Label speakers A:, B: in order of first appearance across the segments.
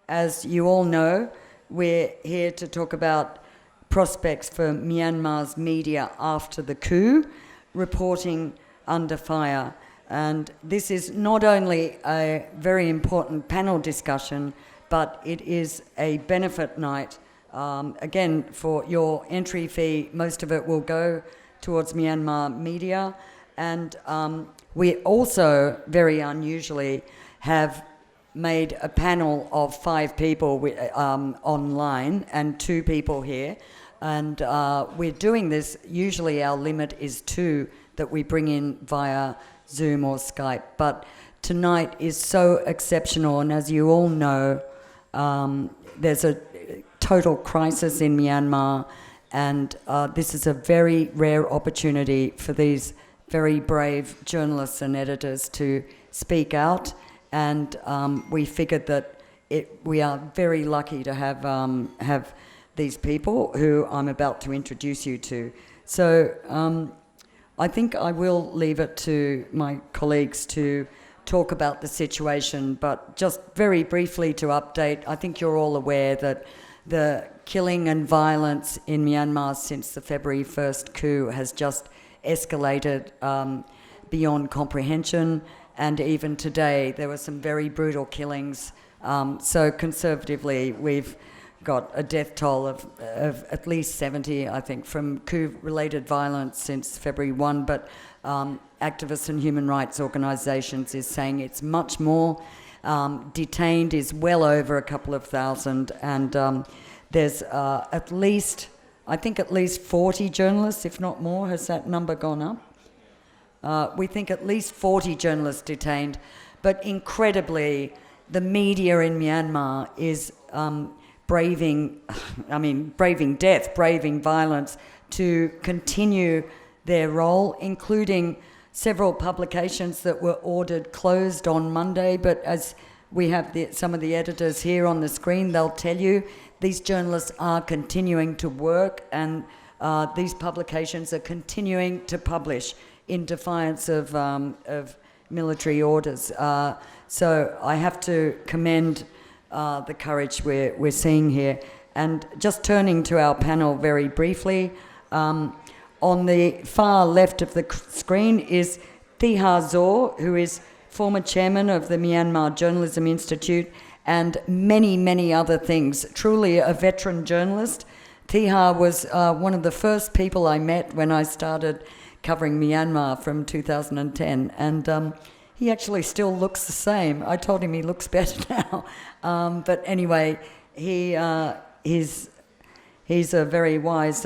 A: as you all know, we're here to talk about prospects for Myanmar's media after the coup, reporting under fire. And this is not only a very important panel discussion, but it is a benefit night. Again, for your entry fee, most of it will go towards Myanmar media. And we also, very unusually, have made a panel of 5 people online and 2 people here. And we're doing this, usually our limit is 2 that we bring in via Zoom or Skype. But tonight is so exceptional, and as you all know, there's a total crisis in Myanmar, and this is a very rare opportunity for these very brave journalists and editors to speak out, and we figured that we are very lucky to have these people who I'm about to introduce you to. So I think I will leave it to my colleagues to talk about the situation, but just very briefly to update, I think you're all aware that the killing and violence in Myanmar since the February 1st coup has just escalated beyond comprehension, and even today there were some very brutal killings. So conservatively, we've got a death toll of at least 70, I think, from coup-related violence since February 1, but activists and human rights organisations is saying it's much more. Detained is well over a couple of thousand, and there's at least 40 journalists, if not more. Has that number gone up? We think at least 40 journalists detained, but incredibly, the media in Myanmar is braving death, braving violence to continue their role, including several publications that were ordered closed on Monday. But as we have some of the editors here on the screen, they'll tell you these journalists are continuing to work, and these publications are continuing to publish in defiance of military orders. So I have to commend the courage we're seeing here. And just turning to our panel very briefly, on the far left of the screen is Thiha Zaw, who is former chairman of the Myanmar Journalism Institute and many, many other things. Truly a veteran journalist. Thiha was one of the first people I met when I started covering Myanmar from 2010, and he actually still looks the same. I told him he looks better now. But anyway, he's a very wise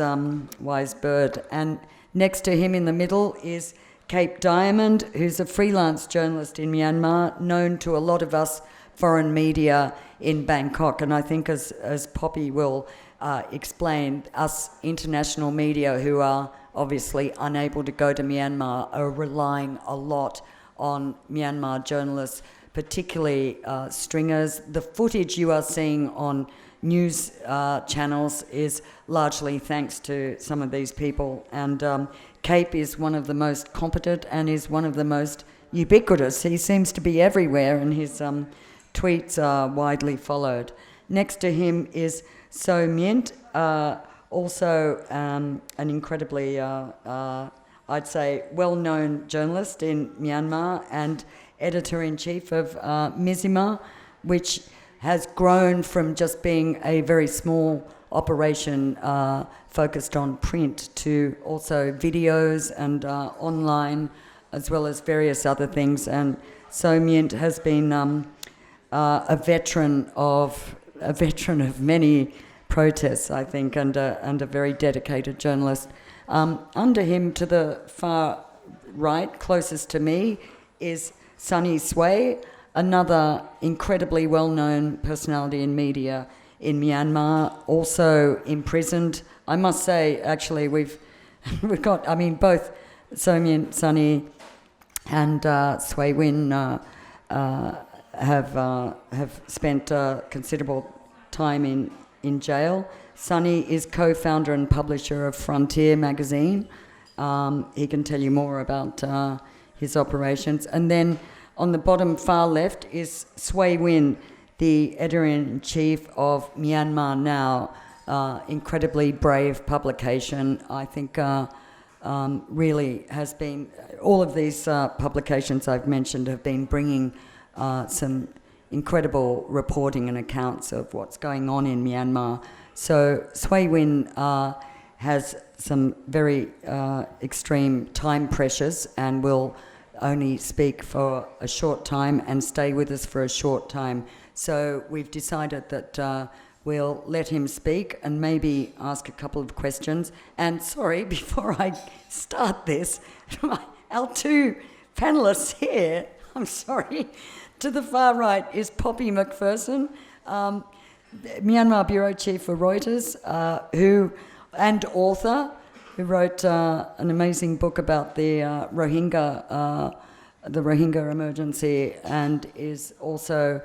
A: bird. And next to him in the middle is Cape Diamond, who's a freelance journalist in Myanmar, known to a lot of us foreign media in Bangkok. And I think as Poppy will explain, us international media who are obviously unable to go to Myanmar are relying a lot on Myanmar journalists, particularly stringers. The footage you are seeing on news channels is largely thanks to some of these people, and Cape is one of the most competent and is one of the most ubiquitous. He seems to be everywhere, and his tweets are widely followed. Next to him is So Myint, also an incredibly, I'd say, well-known journalist in Myanmar and editor-in-chief of Mizima, which has grown from just being a very small operation focused on print to also videos and online, as well as various other things. And So Myint has been a veteran of many protests, I think, and a very dedicated journalist. Under him, to the far right, closest to me, is Sunny Sway, another incredibly well-known personality in media in Myanmar, also imprisoned. I must say, actually, we've got, both So Myint, Sunny, and Sway Win have spent considerable time in jail. Sunny is co-founder and publisher of Frontier magazine. He can tell you more about his operations. And then on the bottom far left is Sway Win, the editor-in-chief of Myanmar Now, incredibly brave publication. I think really has been, all of these publications I've mentioned have been bringing some incredible reporting and accounts of what's going on in Myanmar. So Sway Win has some very extreme time pressures and will only speak for a short time and stay with us for a short time. So we've decided that we'll let him speak and maybe ask a couple of questions. And sorry, before I start this, our two panellists here, I'm sorry, to the far right is Poppy McPherson, Myanmar Bureau Chief for Reuters, and author, who wrote an amazing book about the Rohingya emergency, and is also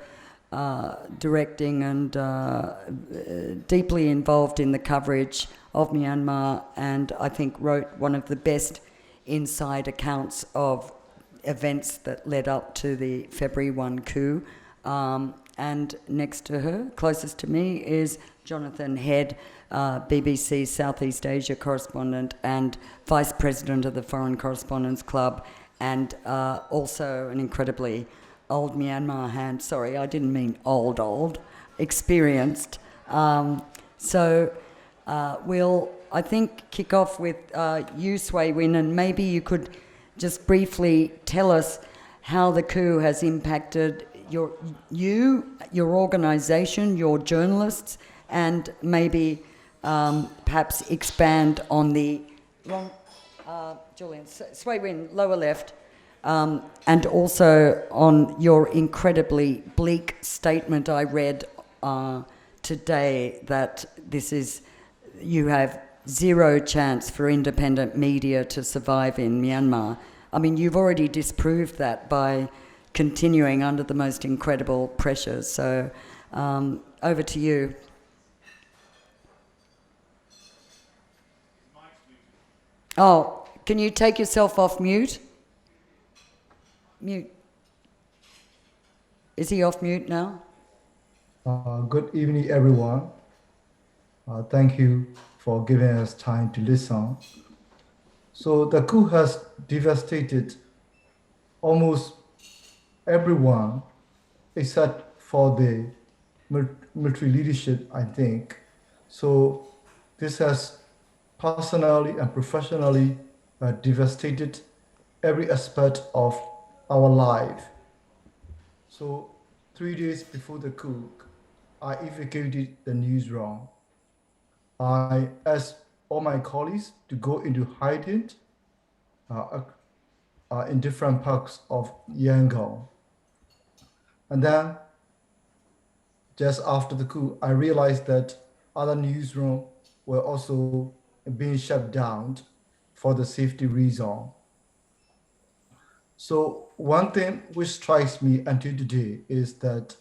A: directing and deeply involved in the coverage of Myanmar, and I think wrote one of the best inside accounts of events that led up to the February 1 coup. And next to her, closest to me, is Jonathan Head, BBC Southeast Asia correspondent and Vice President of the Foreign Correspondents Club, and also an incredibly old Myanmar hand. Sorry, I didn't mean old, experienced. So we'll, I think, kick off with you, Sway Win, and maybe you could just briefly tell us how the coup has impacted your organisation, your journalists, and maybe perhaps expand on the Julian, Sway Win, lower left, and also on your incredibly bleak statement I read today that you have zero chance for independent media to survive in Myanmar. I mean, you've already disproved that by continuing under the most incredible pressures. So over to you. Oh, can you take yourself off mute? Mute. Is he off mute now?
B: Good evening, everyone. Thank you for giving us time to listen. So the coup has devastated almost everyone except for the military leadership, I think. So this has personally and professionally devastated every aspect of our life. So 3 days before the coup, I evacuated the newsroom. I asked all my colleagues to go into hiding in different parts of Yangon. And then, just after the coup, I realized that other newsrooms were also being shut down for the safety reason. So one thing which strikes me until today is that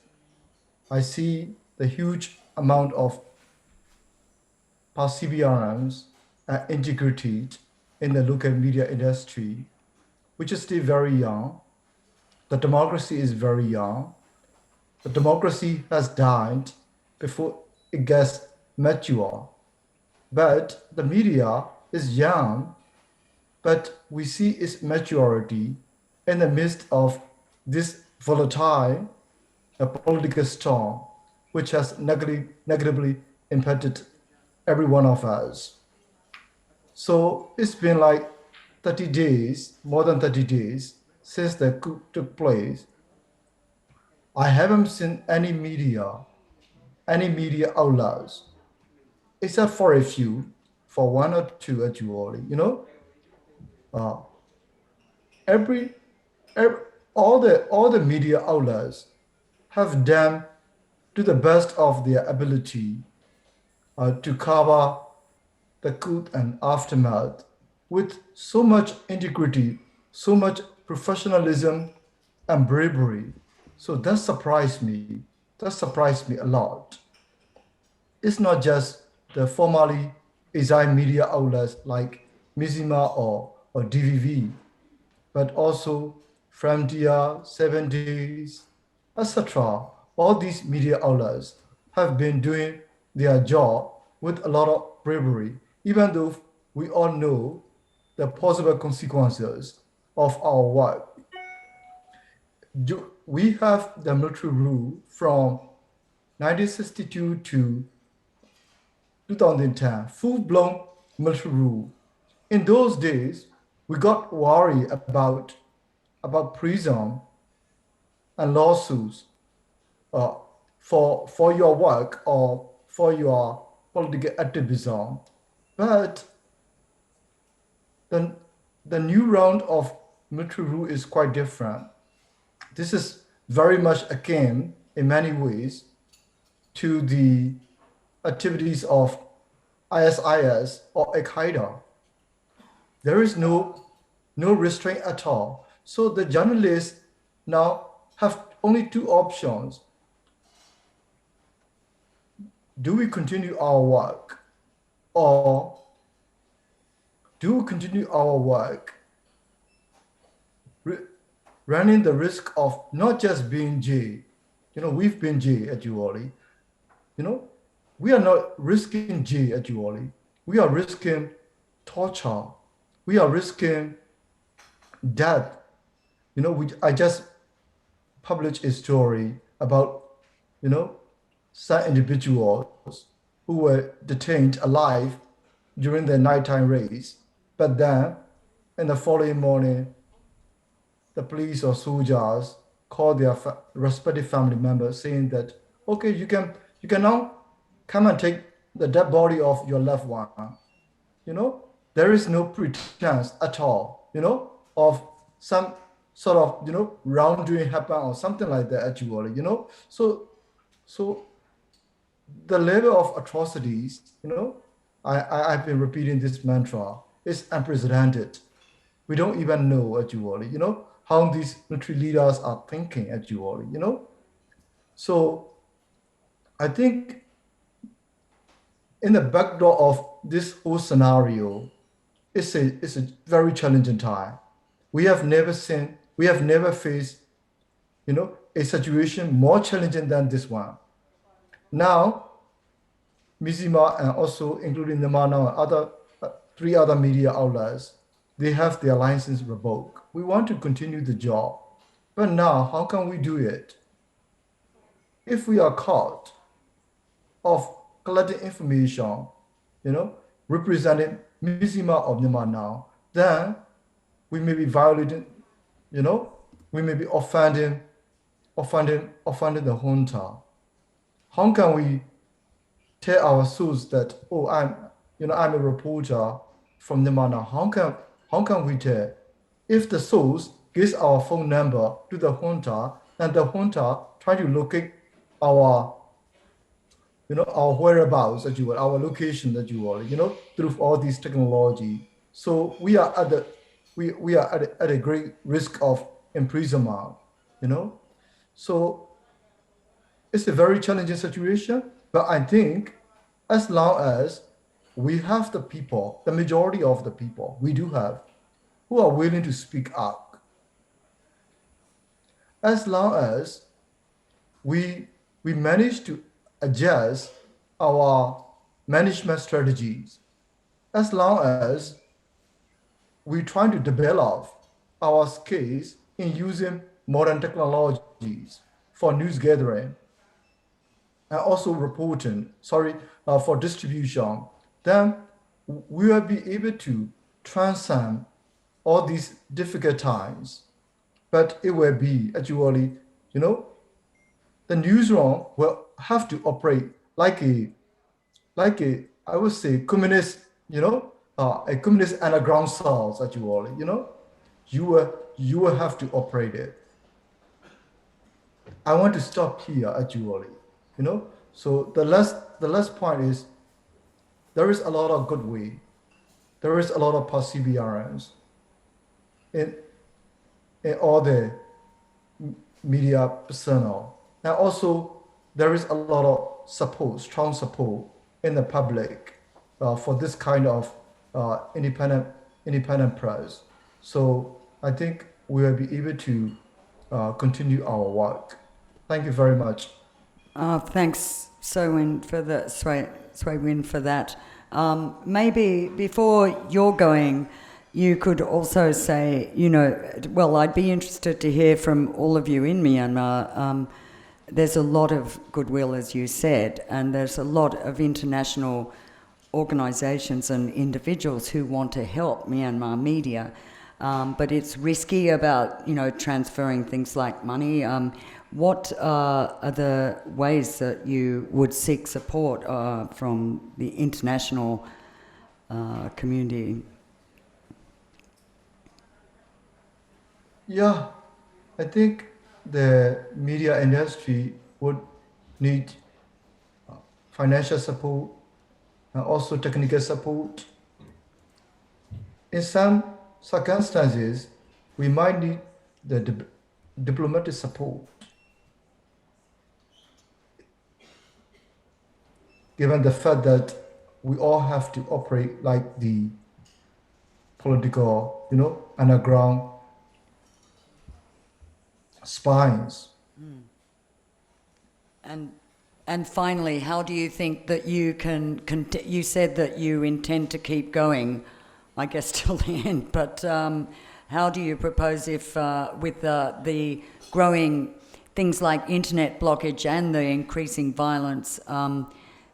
B: I see the huge amount of perseverance and integrity in the local media industry, which is still very young. The democracy is very young. The democracy has died before it gets mature. But the media is young, but we see its maturity in the midst of this volatile political storm, which has negatively impacted every one of us. So it's been like 30 days, more than 30 days, since the coup took place. I haven't seen any media outlets, except for a few, for one or two actually, all the media outlets have done to the best of their ability to cover the coup and aftermath with so much integrity, so much professionalism and bravery. So that surprised me. That surprised me a lot. It's not just the formerly assigned media outlets like Mizima or DVV, but also Frontier, 7 Days, etc. all these media outlets have been doing their job with a lot of bravery, even though we all know the possible consequences of our work. We have the military rule from 1962 to 2010, full-blown military rule. In those days, we got worried about prison and lawsuits uh, for your work or for your political activism. But the, the new round of military rule is quite different. This is very much akin in many ways to the activities of ISIS or Al-Qaeda. There is no restraint at all. So the journalists now have only two options. Do we continue our work, or do we continue our work running the risk of not just being jailed? We've been jailed at Uwali. We are not risking jail at Uwali. We are risking torture. We are risking death. I just published a story about, some individuals who were detained alive during the nighttime raids. But then, in the following morning, the police or soldiers called their respective family members saying that, okay, you can now come and take the dead body of your loved one. There is no pretense at all, of some sort of, wrongdoing happen or something like that actually, So the level of atrocities, I've been repeating this mantra, is unprecedented. We don't even know actually, how these military leaders are thinking actually, So I think in the backdrop of this whole scenario, it's a very challenging time. We have never faced, a situation more challenging than this one. Now, Myanmar and also including Myanmar now and other three other media outlets, they have their license revoked. We want to continue the job, but now how can we do it? If we are caught of collecting information, representing Myanmar of Myanmar now, then we may be violating, we may be offending the junta. How can we tell our source that, oh, I'm a reporter from Myanmar now? How can we tell? If the source gives our phone number to the junta, and the junta try to locate our our whereabouts that you will, our location that you will, through all these technology. So we are at a great risk of imprisonment, So it's a very challenging situation, but I think as long as we have the people, the majority of the people we do have, who are willing to speak up, as long as we manage to adjust our management strategies, as long as we try to develop our skills in using modern technologies for news gathering and also reporting, for distribution, then we will be able to transcend all these difficult times. But it will be actually, the newsroom will have to operate like a I would say communist, a communist underground cells actually, you will have to operate it. I want to stop here actually, So the last point is there is a lot of goodwill, there is a lot of perseverance in all the media personnel. And also, there is a lot of support, strong support in the public for this kind of independent press. So I think we will be able to continue our work. Thank you very much.
A: Thanks, Sway Win, for that. Maybe before you're going, you could also say, well, I'd be interested to hear from all of you in Myanmar. There's a lot of goodwill, as you said, and there's a lot of international organisations and individuals who want to help Myanmar media. But it's risky about, transferring things like money. What are the ways that you would seek support from the international community?
B: Yeah, I think the media industry would need financial support and also technical support. In some circumstances, we might need the diplomatic support, given the fact that we all have to operate like the political, underground spies.
A: And finally, how do you think that you can you said that you intend to keep going, I guess, till the end, but how do you propose if with the growing things like internet blockage and the increasing violence,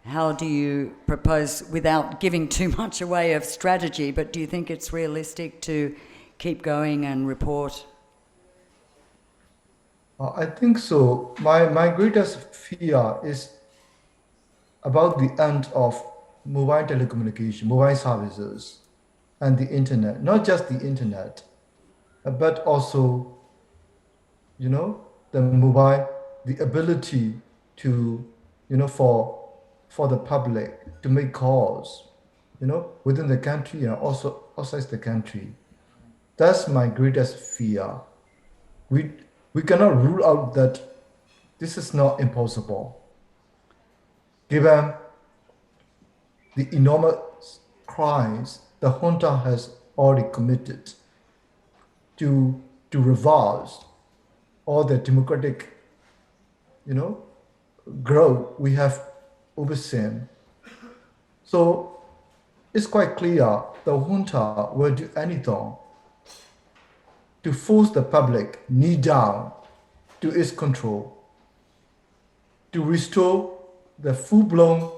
A: how do you propose, without giving too much away of strategy, but do you think it's realistic to keep going and report?
B: I think so. My greatest fear is about the end of mobile telecommunication, mobile services, and the internet. Not just the internet, but also, the ability to, for the public to make calls, within the country and also outside the country. That's my greatest fear. We cannot rule out that this is not impossible, given the enormous crimes the junta has already committed to reverse all the democratic, growth we have overseen. So it's quite clear the junta will do anything to force the public knee down to its control, to restore the full-blown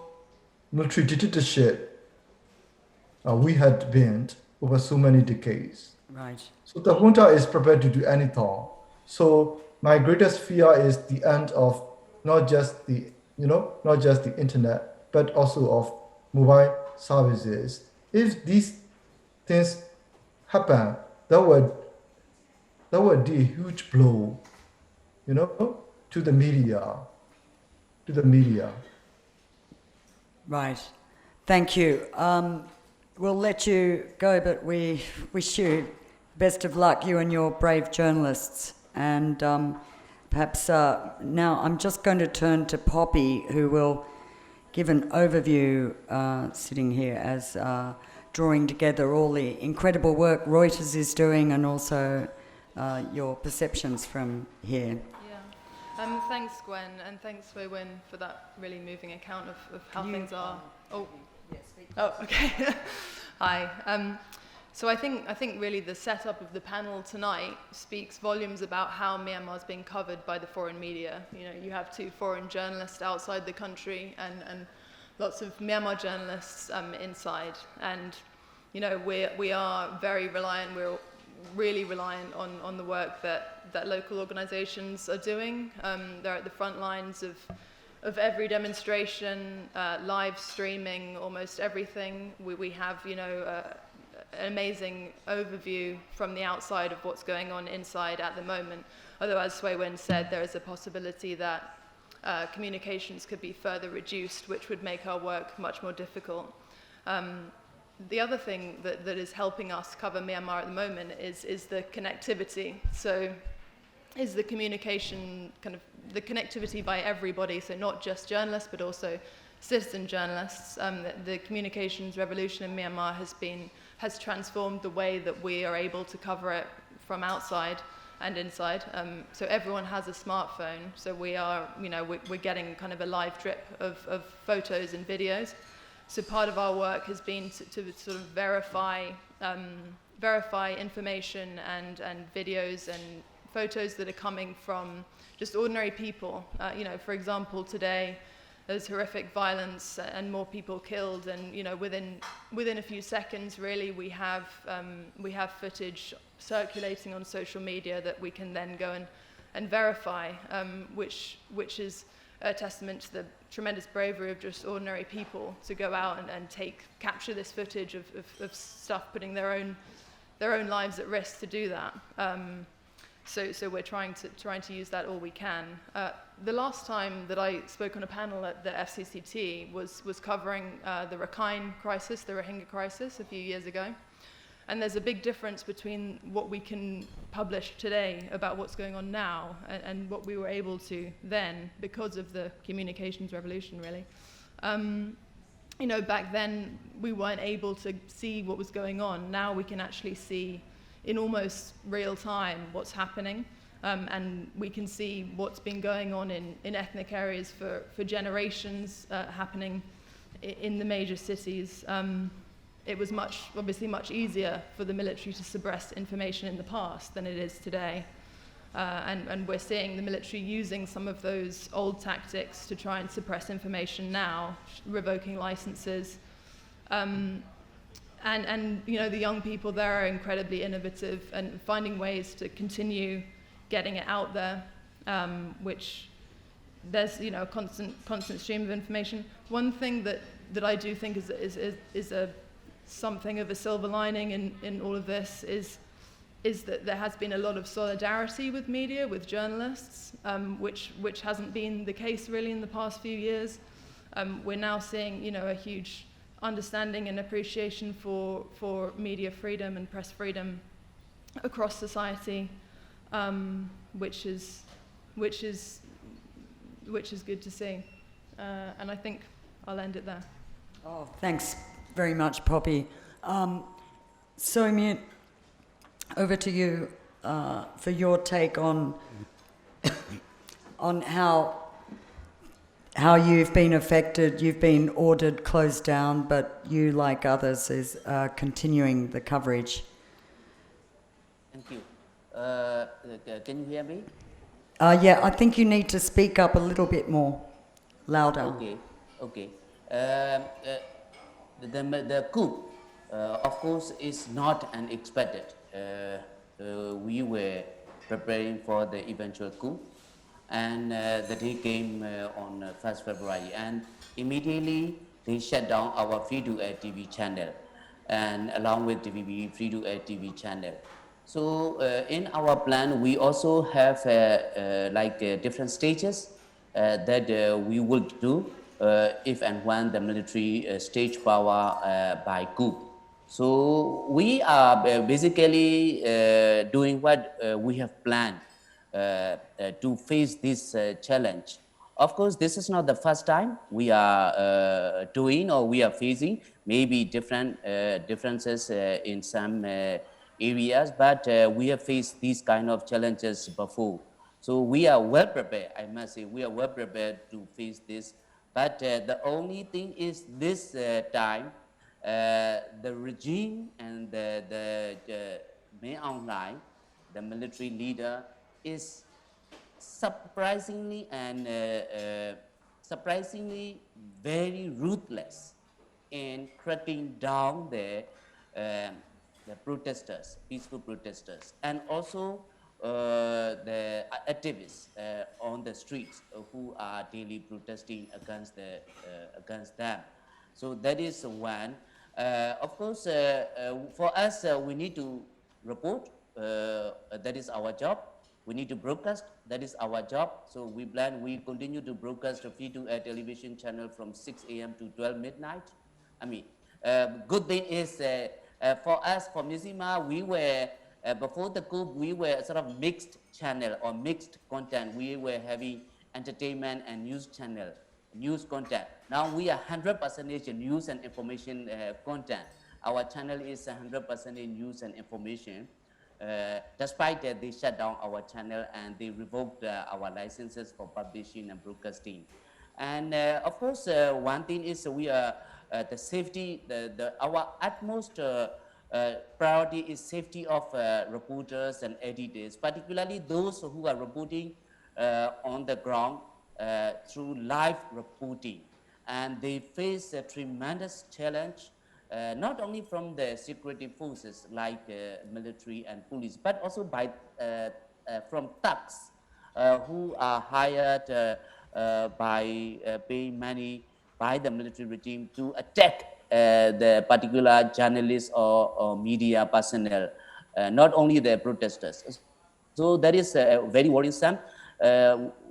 B: military dictatorship we had been over so many decades.
A: Right.
B: So the junta is prepared to do anything. So my greatest fear is the end of not just the internet, but also of mobile services. If these things happen, that would be a huge blow, to the media.
A: Right. Thank you. We'll let you go, but we wish you best of luck, you and your brave journalists. And perhaps now I'm just going to turn to Poppy, who will give an overview, sitting here, as drawing together all the incredible work Reuters is doing and also your perceptions from here.
C: Yeah. Thanks, Gwen, and thanks, Wei-Win, for that really moving account of how things are. Oh, okay. Hi. So I think really the setup of the panel tonight speaks volumes about how Myanmar is being covered by the foreign media. You have 2 foreign journalists outside the country and lots of Myanmar journalists inside. And we are very reliant. We're really reliant on the work that local organizations are doing. They're at the front lines of every demonstration, live streaming, almost everything. We have, an amazing overview from the outside of what's going on inside at the moment. Although, as Sway-Wen said, there is a possibility that communications could be further reduced, which would make our work much more difficult. The other thing that is helping us cover Myanmar at the moment is the connectivity. So is the communication, the connectivity by everybody, so not just journalists, but also citizen journalists. The communications revolution in Myanmar has transformed the way that we are able to cover it from outside. and inside. So everyone has a smartphone. So we are, we're getting kind of a live drip of photos and videos. So part of our work has been to sort of verify information and videos and photos that are coming from just ordinary people. For example, today there's horrific violence and more people killed, and within a few seconds, really, we have footage circulating on social media that we can then go and verify, which is a testament to the tremendous bravery of just ordinary people to go out and capture this footage of stuff, putting their own lives at risk to do that. So we're trying to use that all we can. The last time that I spoke on a panel at the FCCT was covering the Rakhine crisis, the Rohingya crisis, a few years ago. And there's a big difference between what we can publish today about what's going on now and what we were able to then because of the communications revolution, really. Back then we weren't able to see what was going on. Now we can actually see in almost real time what's happening, and we can see what's been going on in ethnic areas for generations happening in the major cities. It was obviously much easier for the military to suppress information in the past than it is today. And we're seeing the military using some of those old tactics to try and suppress information now, revoking licenses. And the young people there are incredibly innovative and finding ways to continue getting it out there, which there's a constant stream of information. One thing that I do think is something of a silver lining in all of this is that there has been a lot of solidarity with media, with journalists, which hasn't been the case really in the past few years. We're now seeing a huge understanding and appreciation for media freedom and press freedom across society, which is good to see. And I think I'll end it there.
A: Oh, thanks very much, Poppy. Soumya, over to you for your take on how you've been affected. You've been ordered closed down, but you, like others, is continuing the coverage.
D: Thank you. Can you hear me?
A: Yeah, I think you need to speak up a little bit more, louder.
D: Okay. The coup, of course, is not unexpected. We were preparing for the eventual coup, and the day came on 1st February, and immediately they shut down our free-to-air TV channel, and along with the free-to-air TV channel. So in our plan, we also have different stages that we will do if and when the military stage power by coup. So we are basically doing what we have planned to face this challenge. Of course, this is not the first time we are doing or we are facing maybe differences in some areas, but we have faced these kind of challenges before. So we are well prepared, I must say, we are well prepared to face this. But the only thing is this time, the regime and the Myanmar, the military leader, is surprisingly very ruthless in cracking down the protesters, peaceful protesters, and also the activists on the streets who are daily protesting against them. So that is one. Of course, for us, we need to report. That is our job. We need to broadcast. That is our job. So we continue to broadcast a free-to-air television channel from 6 a.m. to 12 midnight. I mean, good thing is for us, for Myanmar, we were before the coup, we were sort of mixed channel or mixed content. We were having entertainment and news channel, news content. Now we are 100% in news and information content. Our channel is 100% in news and information. despite that they shut down our channel and they revoked our licenses for publishing and broadcasting. And of course, one thing is we are the safety, our utmost priority is safety of reporters and editors, particularly those who are reporting on the ground through live reporting. And they face a tremendous challenge, not only from the security forces like military and police, but also by from thugs who are hired by paying money by the military regime to attack the particular journalists or media personnel, not only the protesters. So that is very worrisome.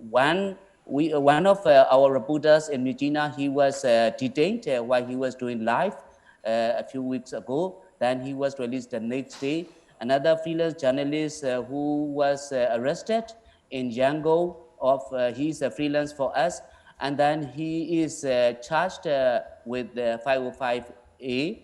D: One of our reporters in Myanmar, he was detained while he was doing live a few weeks ago. Then he was released the next day. Another freelance journalist who was arrested in Yangon, he's a freelance for us, and then he is charged with 505A,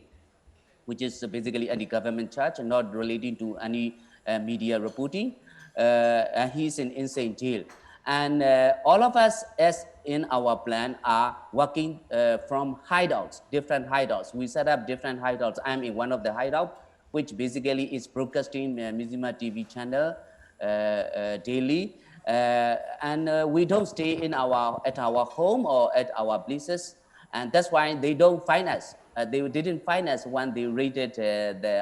D: which is basically anti-government charge and not relating to any media reporting. And he's in insane jail. And all of us, as in our plan, are working from hideouts, different hideouts. We set up different hideouts. I'm in one of the hideouts, which basically is broadcasting Myanmar TV channel daily. And we don't stay at our home or at our places, and that's why they don't find us. They didn't find us when they raided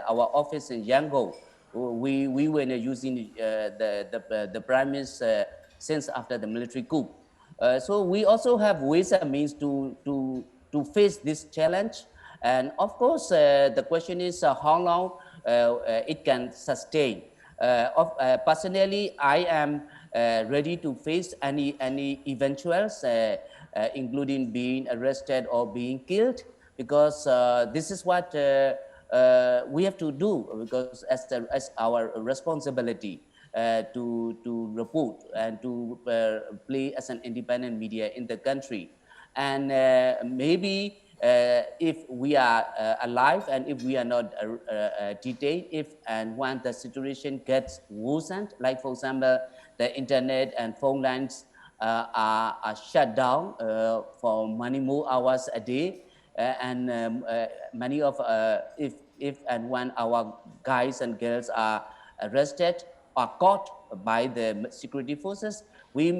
D: our office in Yangon. We were using the premise since after the military coup. So we also have ways and means to face this challenge. And of course, the question is how long it can sustain. Personally, I am ready to face any eventuals, including being arrested or being killed, because this is what we have to do, because as our responsibility to report and to play as an independent media in the country. And maybe if we are alive and if we are not detained, if and when the situation gets worsened, like for example, the internet and phone lines are shut down for many more hours a day, and many of if and when our guys and girls are arrested or caught by the security forces, we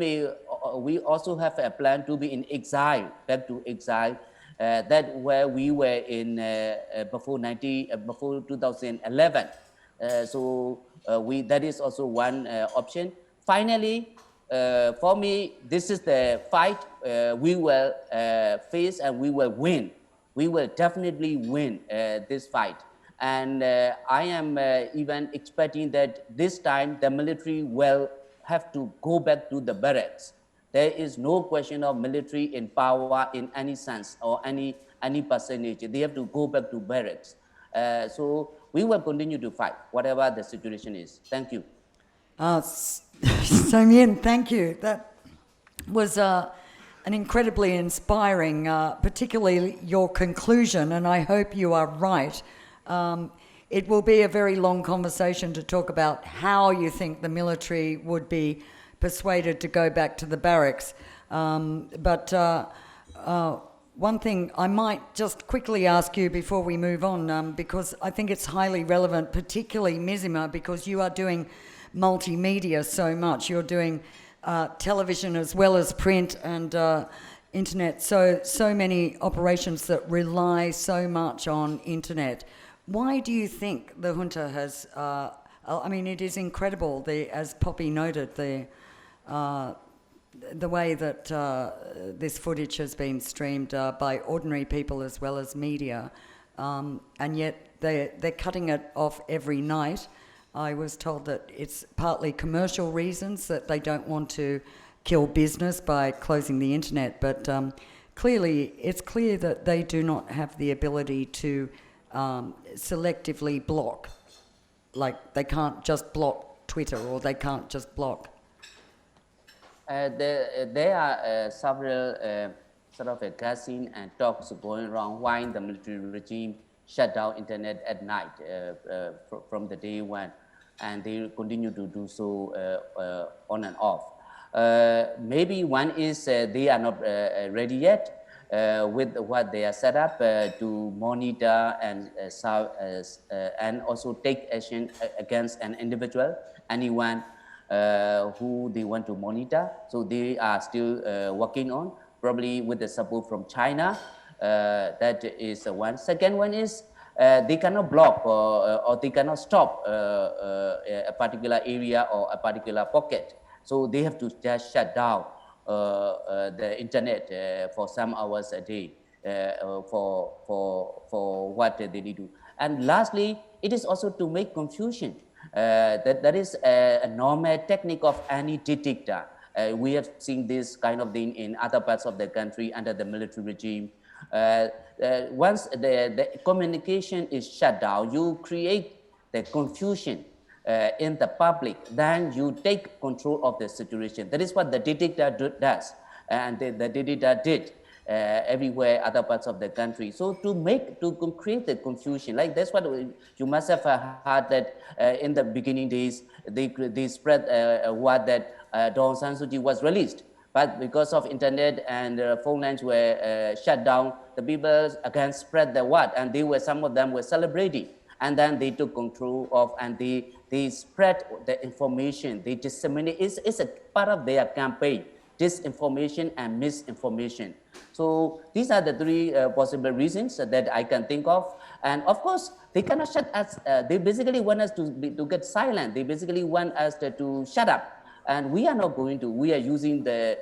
D: also have a plan to be in exile, back to exile, that where we were in before 2011. So that is also one option. Finally, for me, this is the fight we will face and we will win. We will definitely win this fight. And I am even expecting that this time the military will have to go back to the barracks. There is no question of military in power in any sense or any percentage. They have to go back to barracks. So we will continue to fight, whatever the situation is. Thank you.
A: So Mien, thank you. That was an incredibly inspiring, particularly your conclusion, and I hope you are right. It will be a very long conversation to talk about how you think the military would be persuaded to go back to the barracks. But one thing I might just quickly ask you before we move on, because I think it's highly relevant, particularly Myanmar, because you are doing multimedia so much. You're doing television as well as print and internet, so many operations that rely so much on internet. Why do you think the junta has, I mean, it is incredible, as Poppy noted, the way that this footage has been streamed by ordinary people as well as media, and yet they're cutting it off every night. I was told that it's partly commercial reasons, that they don't want to kill business by closing the internet, but clearly it's clear that they do not have the ability to selectively block. Like, they can't just block Twitter, or they can't just block.
D: There are several sort of gassing and talks going around why the military regime shut down internet at night from the day when. and they continue to do so on and off. Maybe one is they are not ready yet with what they are set up to monitor and also take action against an individual, anyone who they want to monitor. So they are still working on, probably with the support from China. That is one. Second one is they cannot block or they cannot stop a particular area or a particular pocket. So they have to just shut down the internet for some hours a day for what they need to. And lastly, it is also to make confusion. That is a normal technique of any dictator. We have seen this kind of thing in other parts of the country under the military regime. Once the communication is shut down, you create the confusion in the public, then you take control of the situation. That is what the dictator does, and the dictator did everywhere, other parts of the country. So to create the confusion, like that's what you must have heard that in the beginning days, they spread a word that Daw San Suu Kyi was released. But because of internet and phone lines were shut down, the people again spread the word, and some of them were celebrating. And then they took control of, and they spread the information, they disseminate. It's a part of their campaign, disinformation and misinformation. So these are the three possible reasons that I can think of. And of course, they cannot shut us. They basically want us to get silent. They basically want us to shut up. And we are not going to. We are using the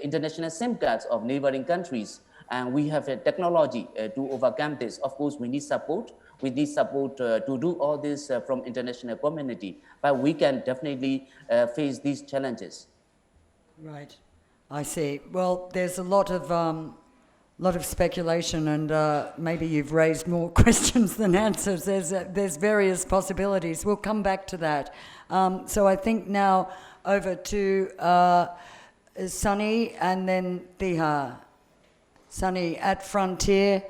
D: international SIM cards of neighboring countries. And we have a technology to overcome this. Of course, we need support. We need support to do all this from international community. But we can definitely face these challenges.
A: Right, I see. Well, there's a lot of speculation, and maybe you've raised more questions than answers. There's various possibilities. We'll come back to that. So I think now over to Sunny and then Tiha. Sunny, at Frontier,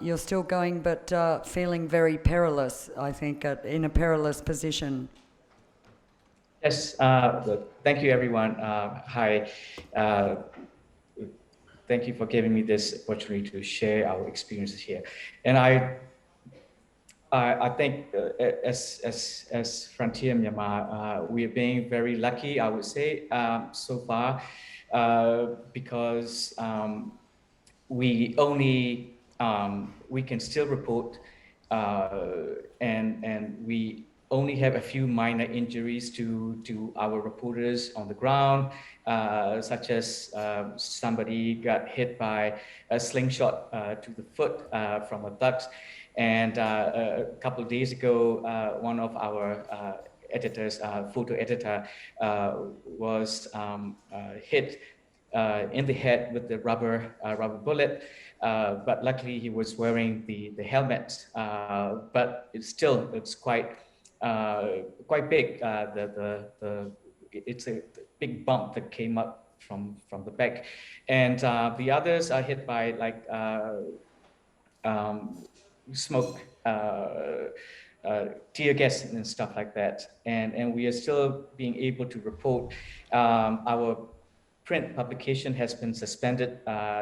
A: you're still going, but feeling very perilous, I think, in a perilous position.
E: Yes, thank you, everyone. Hi. Thank you for giving me this opportunity to share our experiences here. And I think as Frontier Myanmar, we are being very lucky, I would say, so far, because we can still report, and we only have a few minor injuries to our reporters on the ground, such as somebody got hit by a slingshot to the foot from a thug. And a couple of days ago, one of our editors, photo editor, was hit in the head with the rubber bullet, but luckily he was wearing the helmet. But it's quite big. It's a big bump that came up from the back, and the others are hit by like smoke, tear gas and stuff like that. And we are still being able to report. Our print publication has been suspended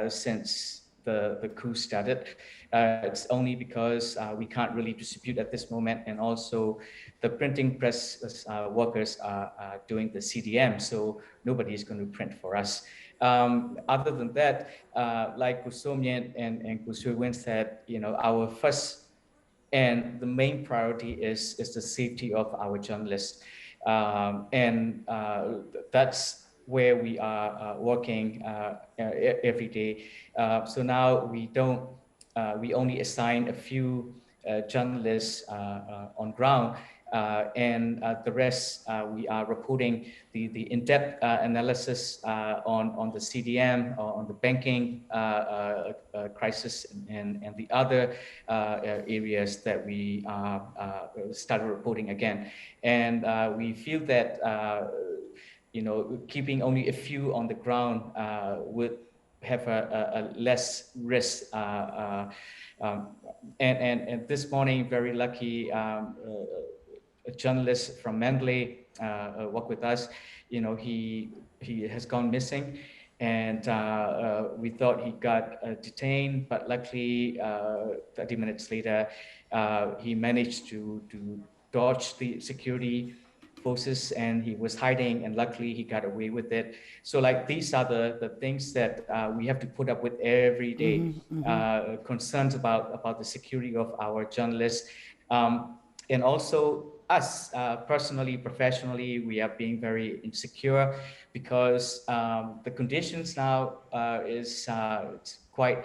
E: since the coup started. It's only because we can't really distribute at this moment, and also the printing press workers are doing the CDM, so nobody is going to print for us. Other than that, like Kusomyen and Kusuwin said, our first and the main priority is the safety of our journalists, and that's where we are working every day. So now we only assign a few journalists on ground, and the rest we are reporting the in-depth analysis on the CDM, on the banking crisis, and the other areas that we started reporting again. And we feel that keeping only a few on the ground would have a less risk. And this morning, very lucky, a journalist from Mandalay worked with us. You know, he has gone missing, and we thought he got detained, but luckily 30 minutes later, he managed to dodge the security forces, and he was hiding, and luckily he got away with it. So like these are the things that we have to put up with every day. Concerns about the security of our journalists, and also us personally, professionally, we are being very insecure because the conditions now is it's quite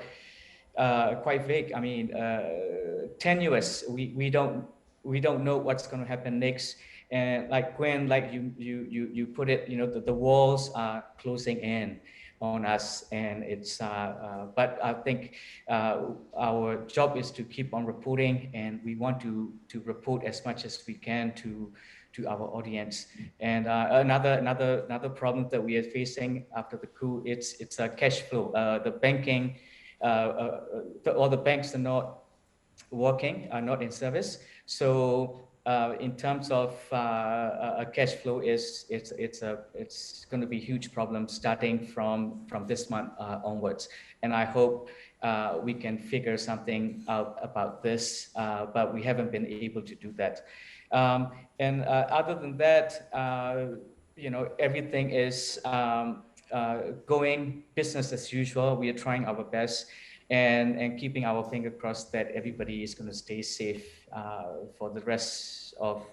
E: vague. I mean, tenuous. We don't know what's going to happen next. And like Gwen, like you put it, you know, the walls are closing in on us, and it's but I think our job is to keep on reporting, and we want to report as much as we can to our audience. And another problem that we are facing after the coup, it's a cash flow. The banking, all the banks are not working, are not in service. So in terms of a cash flow, it's going to be a huge problem starting from this month onwards. And I hope we can figure something out about this, but we haven't been able to do that. And other than that, you know, everything is going business as usual. We are trying our best. And keeping our finger crossed that everybody is going to stay safe for the rest of,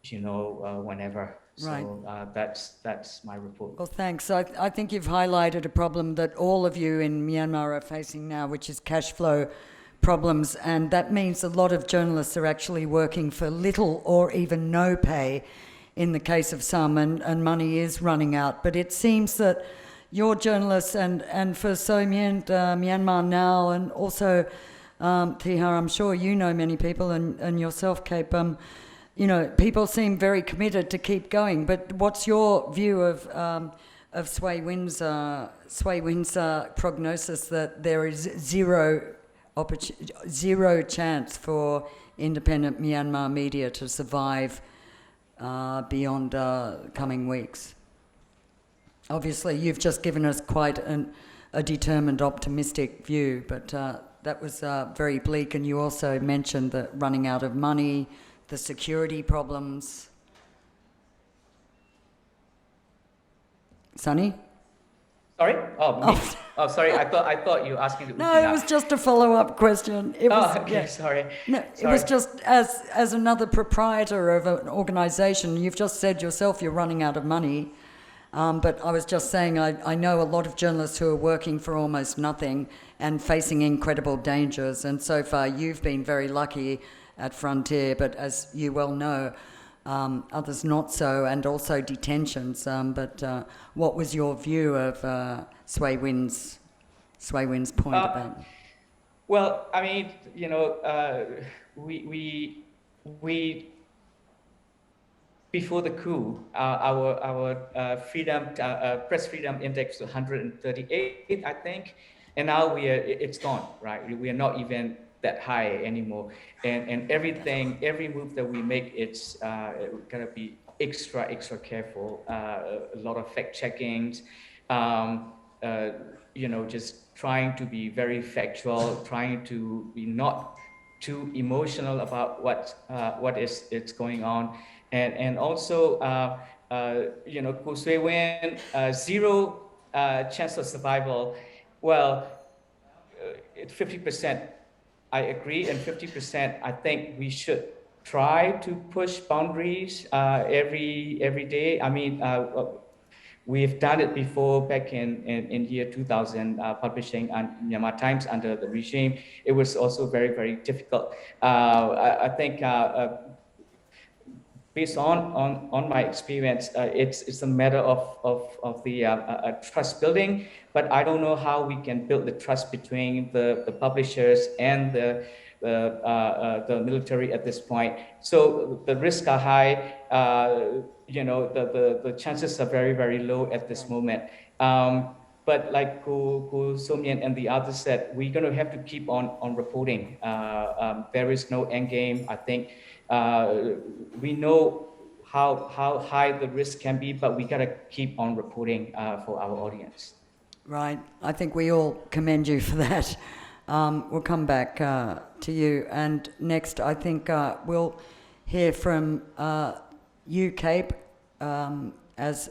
E: you know, whenever.
A: Right.
E: So that's my report.
A: Well, thanks. I think you've highlighted a problem that all of you in Myanmar are facing now, which is cash flow problems, and that means a lot of journalists are actually working for little or even no pay in the case of some, and money is running out. But it seems that your journalists and for So Myanmar Now, and also Tihar, I'm sure you know many people, and yourself, Cape, you know, people seem very committed to keep going. But what's your view of Sway Win's prognosis that there is zero chance for independent Myanmar media to survive beyond coming weeks? Obviously, you've just given us quite a determined, optimistic view, but that was very bleak. And you also mentioned the running out of money, the security problems. Sunny?
E: Sorry? Oh, me? Oh, sorry. I thought you were asking to.
A: No, it was just a follow-up question. It was,
E: okay.
A: yeah.
E: Sorry.
A: No, it was just as another proprietor of an organisation. You've just said yourself you're running out of money. But I was just saying I know a lot of journalists who are working for almost nothing and facing incredible dangers. And so far you've been very lucky at Frontier, but as you well know, others not so, and also detentions. But what was your view of Sway Win's point about?
E: Well, I mean, you know, we before the coup, our freedom, press freedom index was 138, I think, and now it's gone, right? We are not even that high anymore, and every move that we make, it's gotta be extra careful. A lot of fact checkings, you know, just trying to be very factual, trying to be not too emotional about what is going on. And also, you know, Kuswe Win, zero chance of survival. Well, 50%, I agree, and 50%, I think we should try to push boundaries every day. I mean, we've done it before back in year 2000, publishing on Myanmar Times under the regime. It was also very difficult. I think. Based on my experience, it's a matter of the trust building, but I don't know how we can build the trust between the publishers and the military at this point. So the risks are high. You know, the chances are very low at this moment. But like Ko Somyan and the others said, we're going to have to keep on reporting. There is no end game. I think we know how high the risk can be, but we got to keep on reporting for our audience.
A: Right. I think we all commend you for that. We'll come back to you. And next, I think we'll hear from you, Cape, as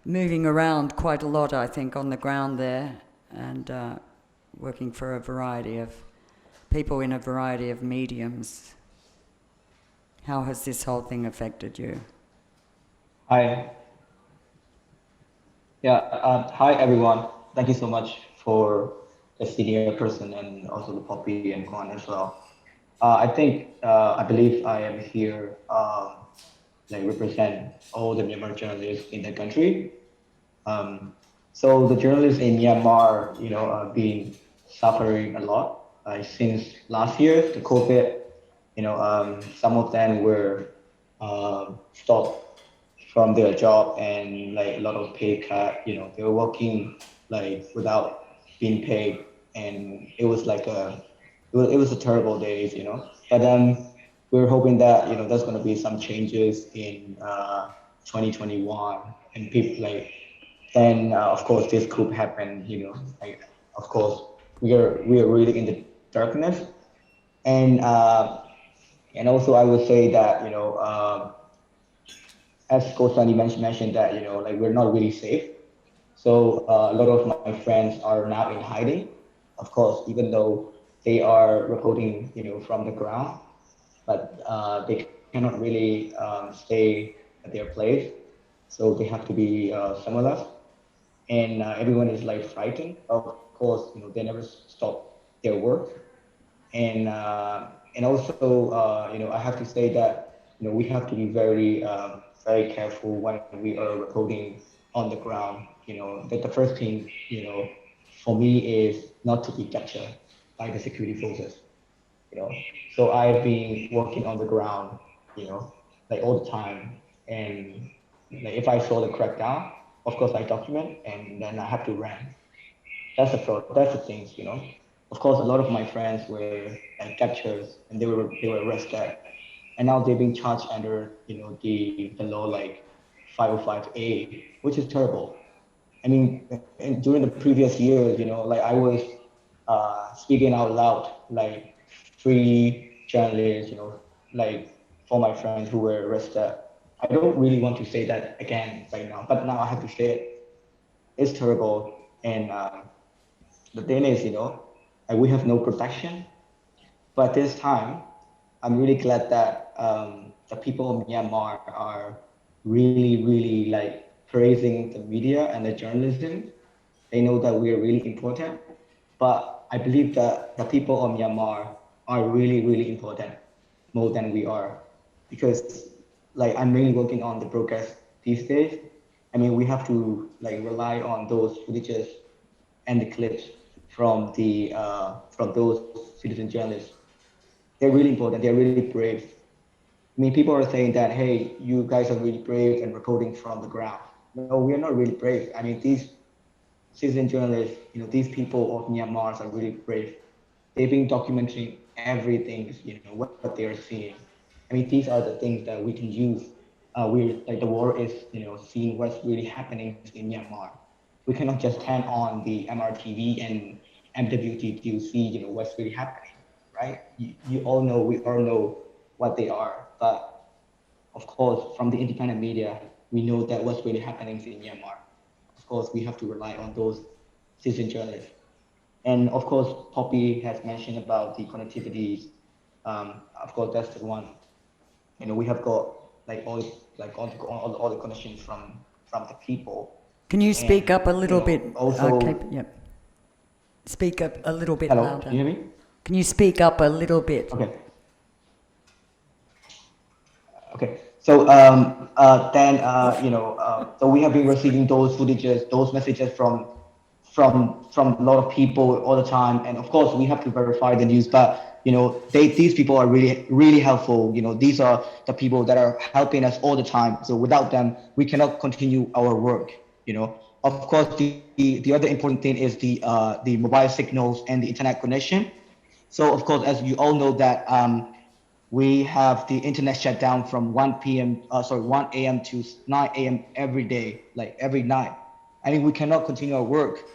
A: moving around quite a lot, I think, on the ground there, and working for a variety of people in a variety of mediums. How has this whole thing affected you?
F: Hi. Yeah, hi everyone. Thank you so much for the senior person and also the Poppy and Kwan as well. I believe I am here represent all the Myanmar journalists in the country. So the journalists in Myanmar, been suffering a lot since last year, the COVID. Some of them were stopped from their job and like a lot of pay cut. They were working like without being paid, and it was like it was a terrible days. But we're hoping that there's going to be some changes in 2021, and people like then of course this coup happened. Of course we are really in the darkness, and also I would say that as Kosani mentioned that we're not really safe. So a lot of my friends are now in hiding, of course, even though they are reporting from the ground, but they cannot really stay at their place, so they have to be somewhere else. And everyone is like frightened. Of course, they never stop their work, and also I have to say that we have to be very very careful when we are reporting on the ground. That the first thing for me is not to be captured by the security forces. So I've been working on the ground like all the time, and like if I saw the crackdown, of course I document and then I have to run. That's the things. Of course, a lot of my friends were like captured and they were arrested, and now they're being charged under the law like 505A, which is terrible. I mean, during the previous years, like I was speaking out loud, like free journalists, like for my friends who were arrested. I don't really want to say that again right now, but now I have to say it. It's terrible, and the thing is, like we have no protection. But this time, I'm really glad that the people of Myanmar are really like praising the media and the journalism. They know that we are really important. But I believe that the people of Myanmar are really important, more than we are, because like I'm really working on the broadcast these days. I mean, we have to like rely on those footages and the clips from those citizen journalists. They're really important. They're really brave. I mean, people are saying that, hey, you guys are really brave and reporting from the ground. No, we are not really brave. I mean, these citizen journalists, these people of Myanmar are really brave. They've been documenting everything, what they are seeing. I mean, these are the things that we can use. We like the world is, seeing what's really happening in Myanmar. We cannot just turn on the MRTV and MWT to see, what's really happening, right? We all know what they are, but of course, from the independent media, we know that what's really happening in Myanmar. Of course, we have to rely on those citizen journalists. And of course, Poppy has mentioned about the connectivity. Of course, that's the one. We have got all the connections from the people.
A: Can you speak up a little bit?
F: Also,
A: okay, yep. Speak up a little bit
F: hello,
A: louder.
F: can you hear me?
A: Can you speak up a little bit?
F: Okay. Okay. So so we have been receiving those footages, those messages from a lot of people all the time, and of course we have to verify the news. But these people are really helpful. These are the people that are helping us all the time. So without them, we cannot continue our work. of course, the other important thing is the mobile signals and the internet connection. So of course, as you all know that we have the internet shut down from 1 a.m. to 9 a.m. every day, like every night. I mean, we cannot continue our work.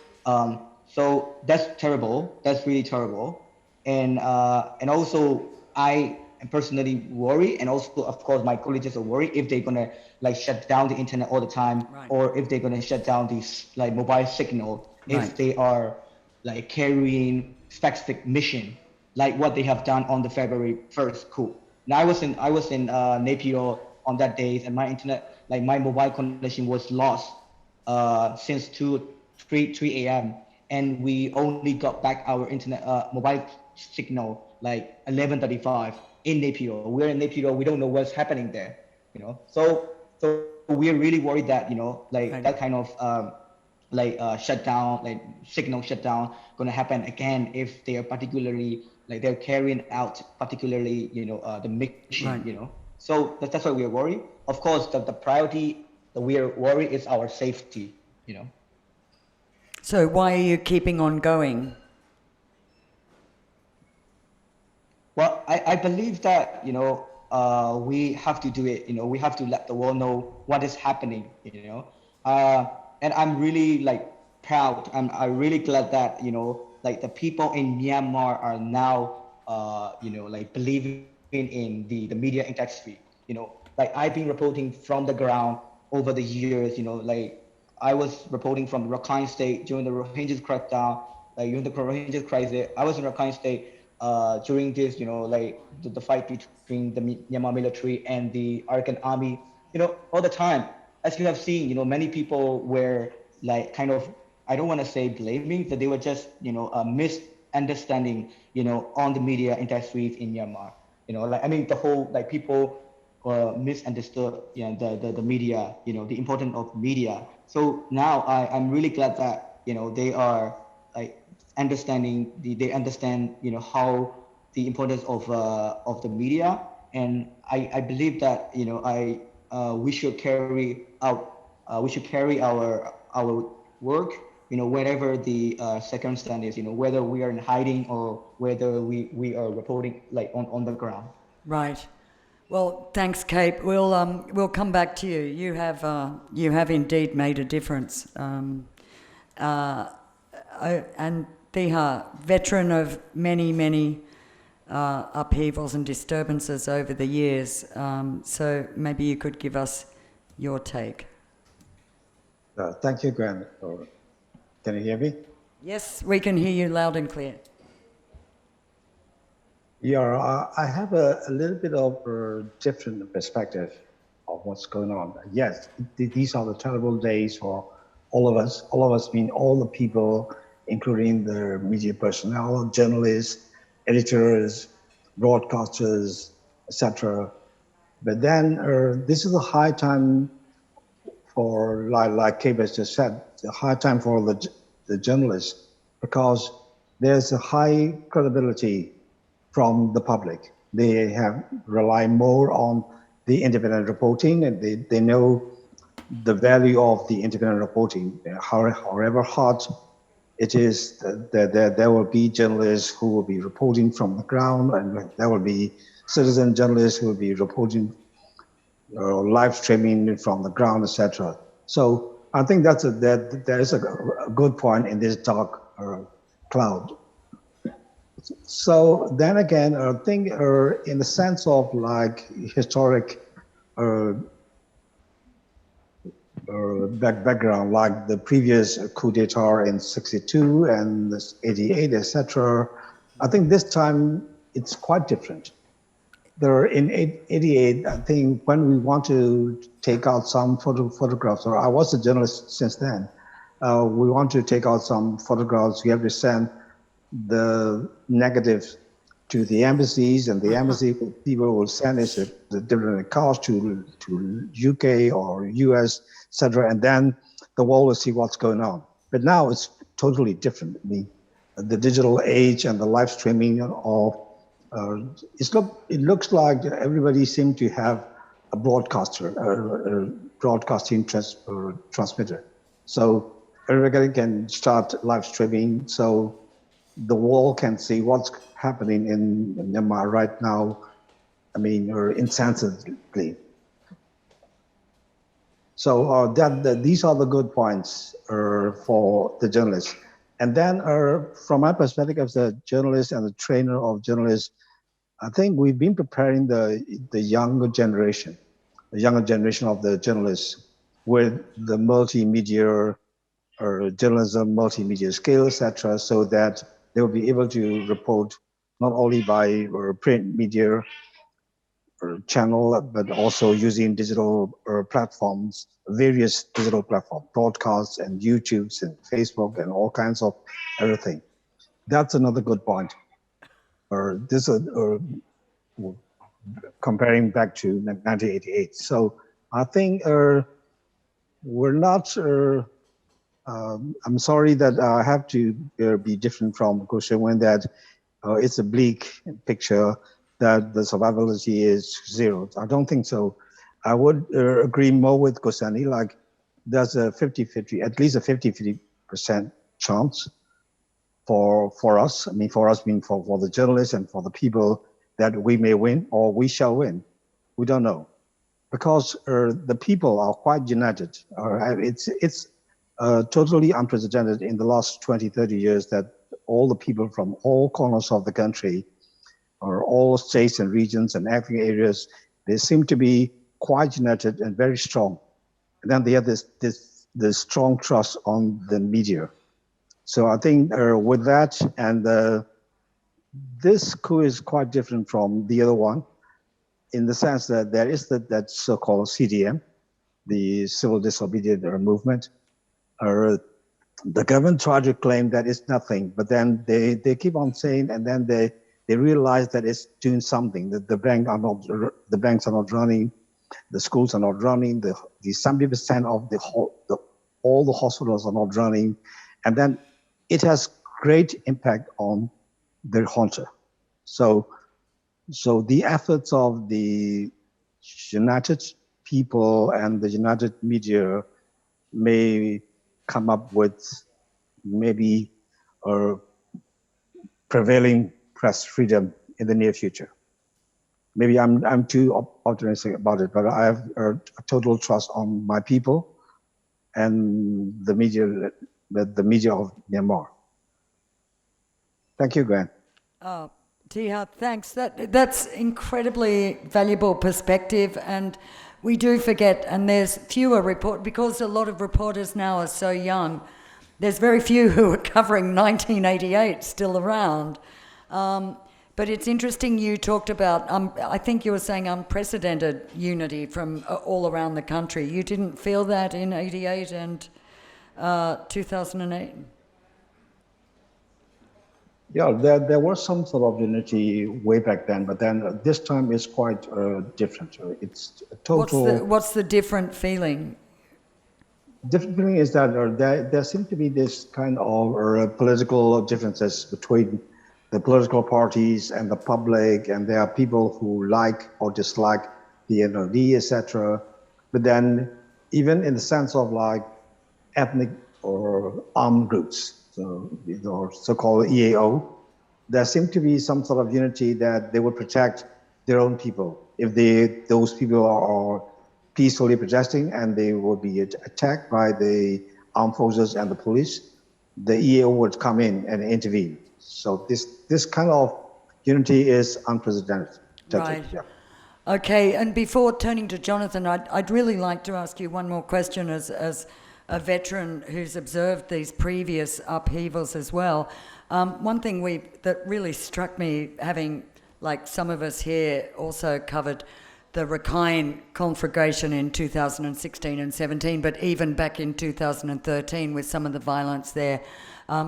F: So that's terrible. That's really terrible. And also I am personally worried, and also of course my colleagues are worried if they're gonna like shut down the internet all the time,
A: Right.
F: or if they're gonna shut down these like mobile signal
A: Right.
F: if they are like carrying specific mission, like what they have done on the February 1st coup. Now I was in Napier on that day, and my internet, like my mobile connection was lost since 3 a.m. and we only got back our internet mobile signal like 11:35 in Napier. We're in Napier, we don't know what's happening there, you know. So we're really worried that, you know, like
A: Right.
F: that kind of shutdown, like signal shutdown, gonna happen again if they are particularly like they're carrying out particularly, you know, the mission,
A: Right.
F: you know. So that's why we are worried. Of course, the priority that we are worried is our safety, you know.
A: So why are you keeping on going?
F: Well, I believe that, you know, we have to do it, you know, we have to let the world know what is happening, you know. And I'm really like proud, I'm really glad that, you know, like the people in Myanmar are now, you know, like believing in the media industry, you know. Like I've been reporting from the ground over the years, you know, like I was reporting from Rakhine State during the Rohingyas crackdown, like during the Rohingyas crisis. I was in Rakhine State during this, you know, like the fight between the Myanmar military and the Arakan army, you know, all the time. As you have seen, you know, many people were like kind of, I don't want to say blaming, but they were just, you know, misunderstanding, you know, on the media industries in Myanmar. You know, like, I mean, the whole, like people misunderstood, you know, the media, you know, the importance of media. So now I'm really glad that, you know, they are like understanding, they understand, you know, how the importance of the media. And I believe that, you know, we should carry out, we should carry our work, you know, wherever the circumstance is, you know, whether we are in hiding or whether we are reporting like on the ground.
A: Right. Well, thanks, Kate. We'll come back to you. You have indeed made a difference. And Tiha, veteran of many upheavals and disturbances over the years. So maybe you could give us your take.
G: Thank you, Gwen. Can you hear me?
A: Yes, we can hear you loud and clear.
G: Yeah, I have a little bit of a different perspective of what's going on. Yes, these are the terrible days for all of us mean all the people, including the media personnel, journalists, editors, broadcasters, etc. But then this is a high time for, like Kate just said, a high time for the journalists, because there's a high credibility from the public. They have rely more on the independent reporting, and they know the value of the independent reporting. However hard it is, there will be journalists who will be reporting from the ground, and there will be citizen journalists who will be reporting live streaming from the ground, etc. So I think there is a good point in this dark cloud. So then again, I think in the sense of like historic background, like the previous coup d'etat in '62 and '88, etc. I think this time it's quite different. There in '88, I think when we want to take out some photographs, or I was a journalist since then, we want to take out some photographs, we have to send the negatives to the embassies, and the embassy people will send us the different cars to UK or US, etc. And then the world will see what's going on. But now it's totally different. I mean, the digital age and the live streaming of it looks like everybody seems to have a broadcaster, a broadcasting transmitter. So everybody can start live streaming, so the world can see what's happening in Myanmar right now. I mean, or insensibly. So these are the good points for the journalists. And then from my perspective as a journalist and a trainer of journalists, I think we've been preparing the younger generation of the journalists with the multimedia journalism, multimedia skills, etc., so that they will be able to report not only by print media channel, but also using digital platforms, various digital platforms, broadcasts and YouTubes and Facebook and all kinds of everything. That's another good point. Comparing back to 1988. So I think we're not, I'm sorry that I have to be different from Kushan that it's a bleak picture that the survivability is zero. I don't think so. I would agree more with Kosani, like there's a 50-50, at least a 50-50% chance for us. I mean, for us mean for the journalists and for the people that we may win or we shall win. We don't know. Because the people are quite united. It's totally unprecedented in the last 20, 30 years that all the people from all corners of the country or all states and regions and ethnic areas, they seem to be quite united and very strong. And then they have this strong trust on the media. So I think with that, and this coup is quite different from the other one in the sense that there is that so-called CDM, the civil disobedience movement. The government tried to claim that it's nothing, but then they keep on saying, and then they realize that it's doing something, that the banks are not running, the schools are not running, the 70% of all the hospitals are not running, and then it has great impact on the junta. So the efforts of the united people and the united media may come up with maybe prevailing press freedom in the near future. Maybe I'm too optimistic about it, but I have a total trust on my people and the media of Myanmar. Thank you, Gwen.
A: Tiha, thanks. That's incredibly valuable perspective, and we do forget, and there's fewer because a lot of reporters now are so young. There's very few who are covering 1988 still around. But it's interesting you talked about, I think you were saying unprecedented unity from all around the country. You didn't feel that in 88 and 2008?
G: Yeah, there was some sort of unity way back then, but then this time is quite different. It's a total...
A: What's the different feeling?
G: Different feeling is that there seems to be this kind of political differences between the political parties and the public, and there are people who like or dislike the NLD, etc. But then even in the sense of like ethnic or armed groups, so-called EAO, there seems to be some sort of unity that they would protect their own people. If those people are peacefully protesting and they would be attacked by the armed forces and the police, the EAO would come in and intervene. So this kind of unity is unprecedented.
A: Right.
G: Yeah.
A: Okay, and before turning to Jonathan, I'd really like to ask you one more question as a veteran who's observed these previous upheavals as well. One thing that really struck me, having, like some of us here, also covered the Rakhine conflagration in 2016 and 17, but even back in 2013 with some of the violence there.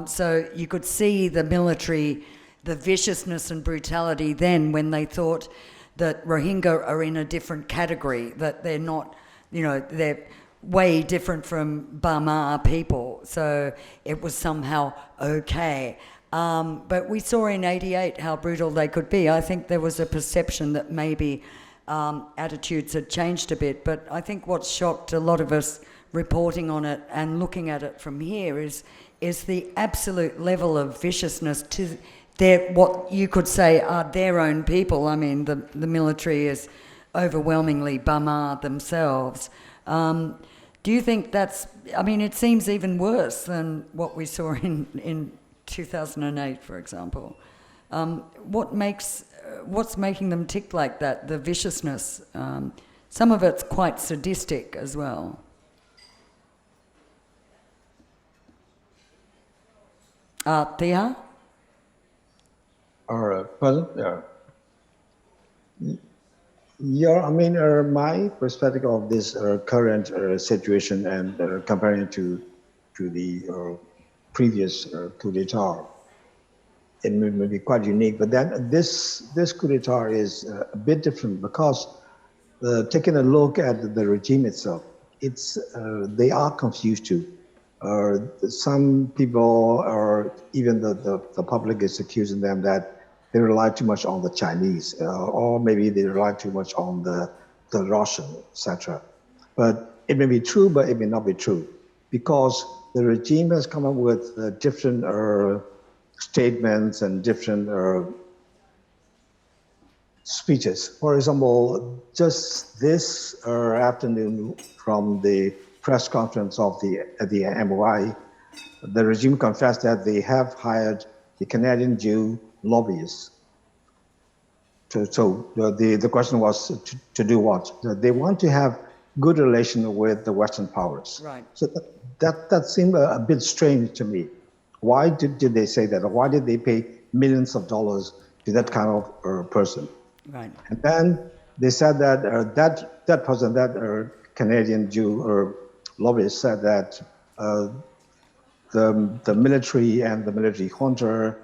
A: So you could see the military, the viciousness and brutality then when they thought that Rohingya are in a different category, that they're not, they're way different from Burma people. So it was somehow okay. But we saw in 88 how brutal they could be. I think there was a perception that maybe attitudes had changed a bit. But I think what shocked a lot of us reporting on it and looking at it from here is the absolute level of viciousness to what you could say are their own people. I mean, the military is overwhelmingly Bama themselves. Do you think that's, I mean, it seems even worse than what we saw in 2008, for example. What's making them tick like that, the viciousness? Some of it's quite sadistic as well. Tia?
G: Pardon? Yeah, I mean, my perspective of this current situation and comparing it to the previous coup d'etat, it may be quite unique. But then this coup d'etat is a bit different because taking a look at the regime itself, they are confused too. Some people, or even the public, is accusing them that they rely too much on the Chinese, or maybe they rely too much on the Russian, etc. But it may be true, but it may not be true, because the regime has come up with different statements and different speeches. For example, just this afternoon, from the press conference of the MOI, the regime confessed that they have hired the Canadian Jew lobbyists. So the question was to do what? They want to have good relation with the Western powers.
A: Right.
G: So that seemed a bit strange to me. Why did they say that? Or why did they pay millions of dollars to that kind of person?
A: Right.
G: And then they said that that person, that Canadian Jew lobbyist, said that the military and the military junta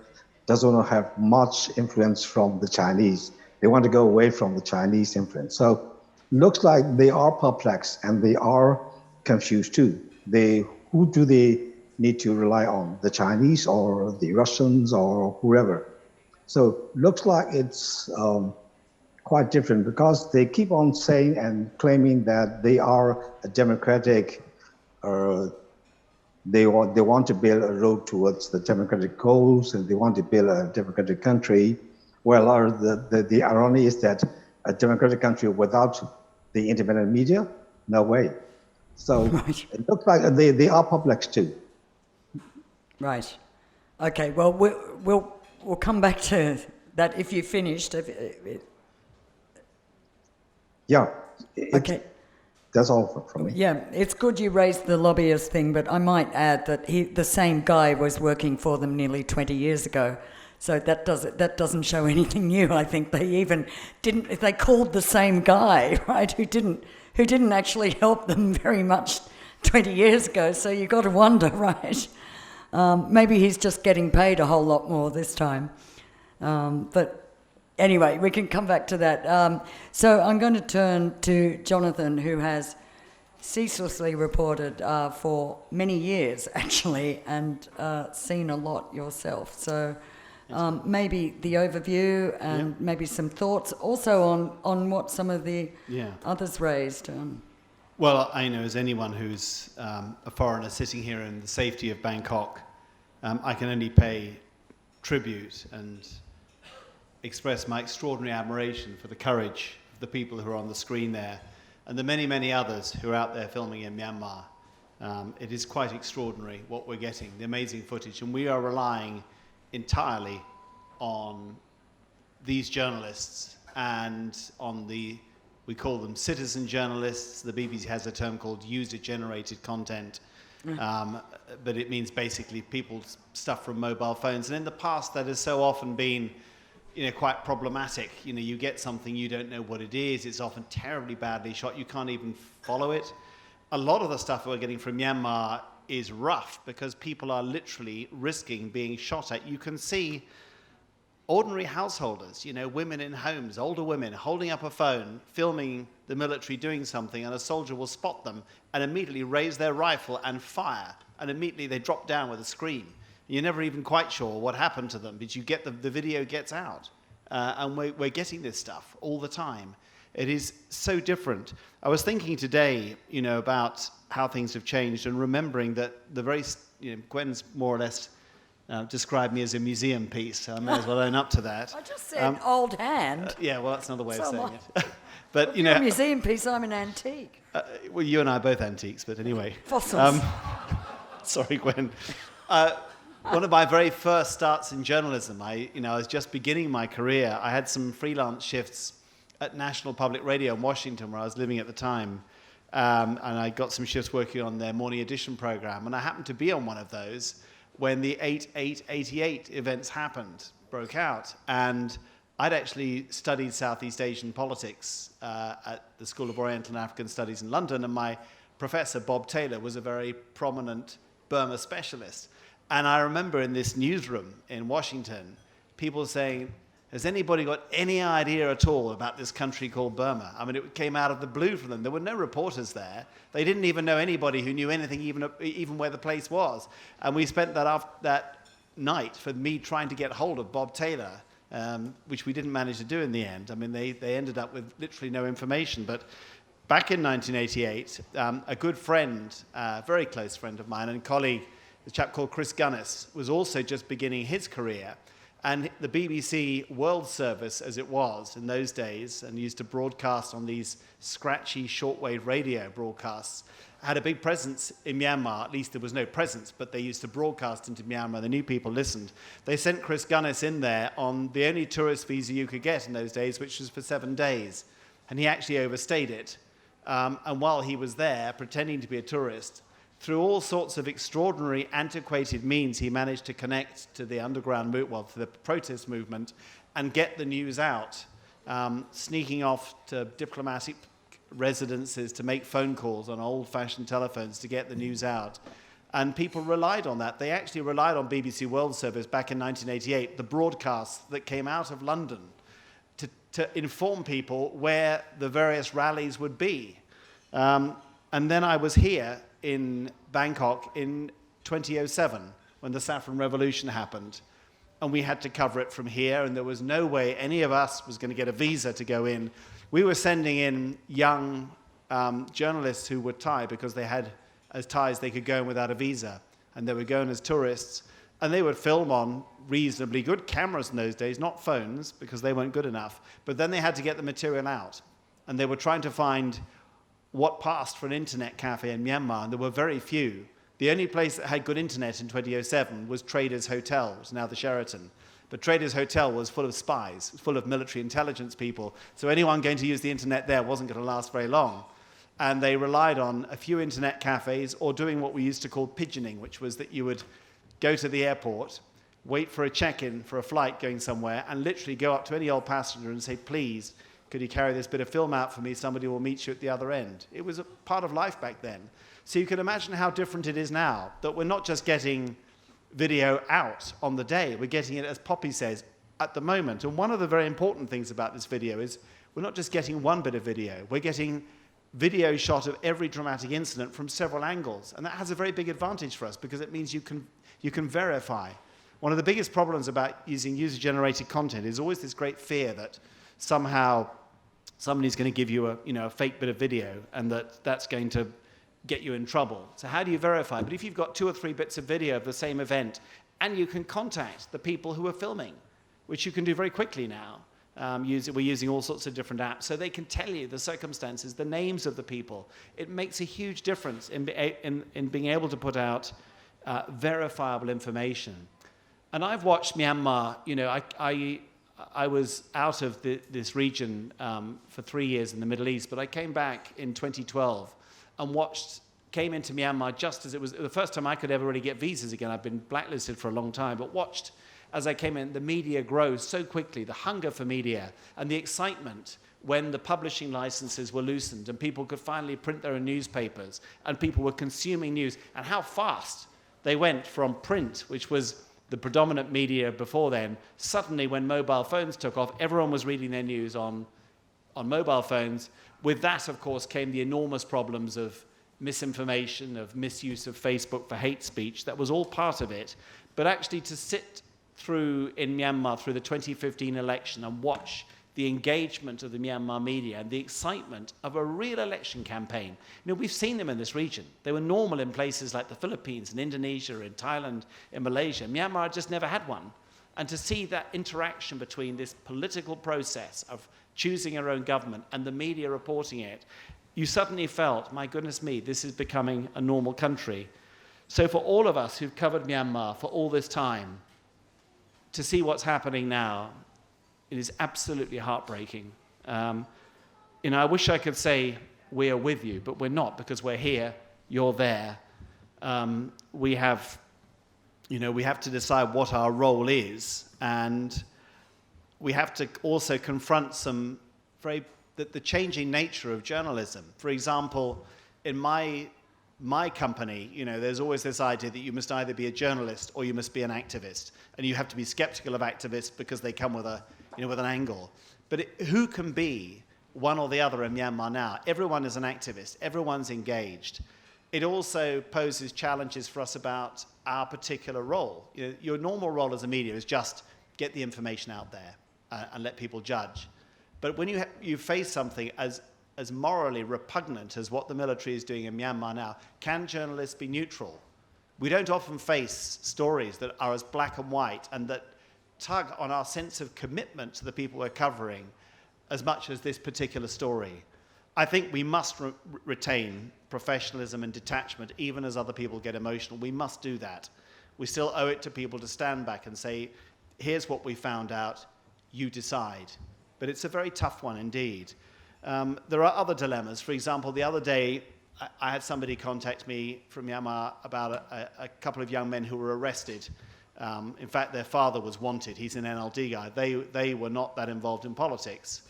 G: doesn't want to have much influence from the Chinese. They want to go away from the Chinese influence. So looks like they are perplexed and they are confused too. Who do they need to rely on? The Chinese or the Russians or whoever? So looks like it's quite different, because they keep on saying and claiming that they are a democratic, they want to build a road towards the democratic goals, and they want to build a democratic country. Well, the irony is that a democratic country without the independent media, no way. So right. It looks like they are perplexed too. Right.
A: Okay. Well, we'll come back to that if you finished.
G: Yeah.
A: Okay.
G: That's all from me.
A: Yeah, it's good you raised the lobbyist thing, but I might add that the same guy was working for them nearly 20 years ago. So that doesn't show anything new. I think they called the same guy, right, who didn't actually help them very much 20 years ago. So you got to wonder, right? Maybe he's just getting paid a whole lot more this time. But anyway, we can come back to that. So I'm going to turn to Jonathan, who has ceaselessly reported for many years, actually, and seen a lot yourself. So maybe the overview and maybe some thoughts also on what some of the others raised.
H: Well, I know as anyone who's a foreigner sitting here in the safety of Bangkok, I can only pay tribute and express my extraordinary admiration for the courage of the people who are on the screen there and the many, many others who are out there filming in Myanmar. It is quite extraordinary what we're getting, the amazing footage, and we are relying entirely on these journalists and on we call them citizen journalists. The BBC has a term called user-generated content, but it means basically people's stuff from mobile phones. And in the past, that has so often been quite problematic. You get something, you don't know what it is. It's often terribly badly shot. You can't even follow it. A lot of the stuff we're getting from Myanmar is rough because people are literally risking being shot at. You can see ordinary householders, women in homes, older women holding up a phone, filming the military doing something, and a soldier will spot them and immediately raise their rifle and fire, and immediately they drop down with a scream. You're never even quite sure what happened to them, but you get the video gets out. And we're getting this stuff all the time. It is so different. I was thinking today, about how things have changed and remembering that Gwen's more or less described me as a museum piece, so I may as well own up to that.
A: I just said old hand.
H: Yeah, well, that's another way of
A: So
H: saying it. But,
A: You're a museum piece, I'm an antique.
H: well, you and I are both antiques, but anyway.
A: Fossils.
H: Sorry, Gwen. One of my very first starts in journalism, I was just beginning my career. I had some freelance shifts at National Public Radio in Washington, where I was living at the time. And I got some shifts working on their morning edition program. And I happened to be on one of those when the 8/8/88 events broke out. And I'd actually studied Southeast Asian politics at the School of Oriental and African Studies in London. And my professor, Bob Taylor, was a very prominent Burma specialist. And I remember in this newsroom in Washington, people saying, has anybody got any idea at all about this country called Burma? I mean, it came out of the blue from them. There were no reporters there. They didn't even know anybody who knew anything, even where the place was. And we spent that night for me trying to get hold of Bob Taylor, which we didn't manage to do in the end. I mean, they ended up with literally no information. But back in 1988, a good friend, a very close friend of mine and colleague, a chap called Chris Gunnis, was also just beginning his career. And the BBC World Service, as it was in those days, and used to broadcast on these scratchy shortwave radio broadcasts, had a big presence in Myanmar. At least there was no presence, but they used to broadcast into Myanmar. The new people listened. They sent Chris Gunnis in there on the only tourist visa you could get in those days, which was for 7 days. And he actually overstayed it. And while he was there, pretending to be a tourist, through all sorts of extraordinary, antiquated means, he managed to connect to the underground movement, to the protest movement, and get the news out, sneaking off to diplomatic residences to make phone calls on old-fashioned telephones to get the news out. And people relied on that. They actually relied on BBC World Service back in 1988, the broadcasts that came out of London, to inform people where the various rallies would be. And then I was here in Bangkok in 2007 when the Saffron Revolution happened, and we had to cover it from here, and there was no way any of us was going to get a visa to go in. We were sending in young journalists who were Thai because they had as Thais they could go in without a visa, and they were going as tourists, and they would film on reasonably good cameras in those days, not phones because they weren't good enough, but then they had to get the material out, and they were trying to find what passed for an internet cafe in Myanmar, and there were very few. The only place that had good internet in 2007 was Traders Hotel, which is now the Sheraton. But Traders Hotel was full of spies, full of military intelligence people, so anyone going to use the internet there wasn't going to last very long. And they relied on a few internet cafes or doing what we used to call pigeoning, which was that you would go to the airport, wait for a check-in for a flight going somewhere, and literally go up to any old passenger and say, please, could you carry this bit of film out for me? Somebody will meet you at the other end. It was a part of life back then. So you can imagine how different it is now, that we're not just getting video out on the day, we're getting it, as Poppy says, at the moment. And one of the very important things about this video is we're not just getting one bit of video, we're getting video shot of every dramatic incident from several angles. And that has a very big advantage for us because it means you can verify. One of the biggest problems about using user-generated content is always this great fear that somehow somebody's going to give you a fake bit of video and that's going to get you in trouble. So how do you verify? But if you've got 2 or 3 bits of video of the same event and you can contact the people who are filming, which you can do very quickly now, we're using all sorts of different apps, so they can tell you the circumstances, the names of the people. It makes a huge difference in being able to put out verifiable information. And I've watched Myanmar, I was out of this region for 3 years in the Middle East, but I came back in 2012 and came into Myanmar just as it was the first time I could ever really get visas again. I've been blacklisted for a long time, but watched as I came in, the media grows so quickly, the hunger for media and the excitement when the publishing licenses were loosened and people could finally print their own newspapers and people were consuming news, and how fast they went from print, which was the predominant media before then. Suddenly, when mobile phones took off, everyone was reading their news on mobile phones. With that, of course, came the enormous problems of misinformation, of misuse of Facebook for hate speech. That was all part of it. But actually to sit through in Myanmar through the 2015 election and watch
I: the engagement of the Myanmar media and the excitement of a real election campaign. You know, we've seen them in this region. They were normal in places like the Philippines and Indonesia, in Thailand, in Malaysia. Myanmar just never had one. And to see that interaction between this political process of choosing your own government and the media reporting it, you suddenly felt, my goodness me, this is becoming a normal country. So for all of us who've covered Myanmar for all this time, to see what's happening now, it is absolutely heartbreaking. You know, I wish I could say we are with you, but we're not, because we're here, you're there. We have to decide what our role is, and we have to also confront the changing nature of journalism. For example, in my company, you know, there's always this idea that you must either be a journalist or you must be an activist, and you have to be skeptical of activists because they come with an angle. But who can be one or the other in Myanmar now? Everyone is an activist. Everyone's engaged. It also poses challenges for us about our particular role. You know, your normal role as a media is just get the information out there and let people judge. But when you face something as morally repugnant as what the military is doing in Myanmar now, can journalists be neutral? We don't often face stories that are as black and white and that tug on our sense of commitment to the people we're covering as much as this particular story. I think we must retain professionalism and detachment, even as other people get emotional. We must do that. We still owe it to people to stand back and say, here's what we found out, you decide. But it's a very tough one indeed. There are other dilemmas. For example, the other day, I had somebody contact me from Myanmar about a couple of young men who were arrested. In fact, their father was wanted. He's an NLD guy. They were not that involved in politics.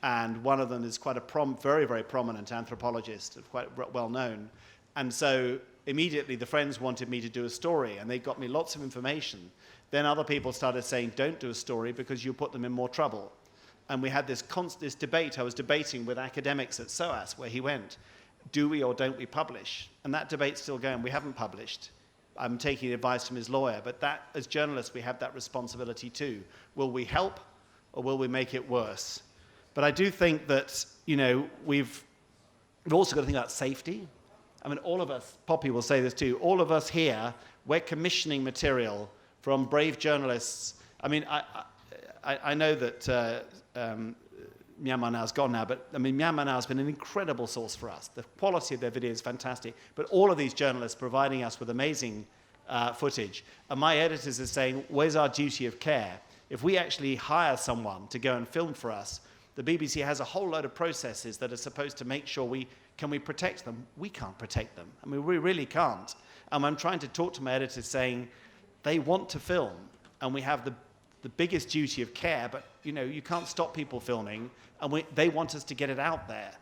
I: And one of them is quite a very, very prominent anthropologist, quite well known. And so immediately the friends wanted me to do a story, and they got me lots of information. Then other people started saying, don't do a story because you put them in more trouble. And we had this debate. I was debating with academics at SOAS, where he went, do we or don't we publish? And that debate's still going. We haven't published. I'm taking advice from his lawyer, but that, as journalists, we have that responsibility too. Will we help, or will we make it worse? But I do think that, you know, we've also got to think about safety. I mean, all of us, Poppy will say this too, all of us here, we're commissioning material from brave journalists. I mean, I know that Myanmar Now is gone now, but I mean, Myanmar Now has been an incredible source for us. The quality of their video is fantastic, but all of these journalists providing us with amazing footage. And my editors are saying, where's our duty of care? If we actually hire someone to go and film for us, the BBC has a whole load of processes that are supposed to make sure can we protect them? We can't protect them. I mean, we really can't. I'm trying to talk to my editors saying, they want to film, and we have the biggest duty of care, but you know, you can't stop people filming, and they want us to get it out there.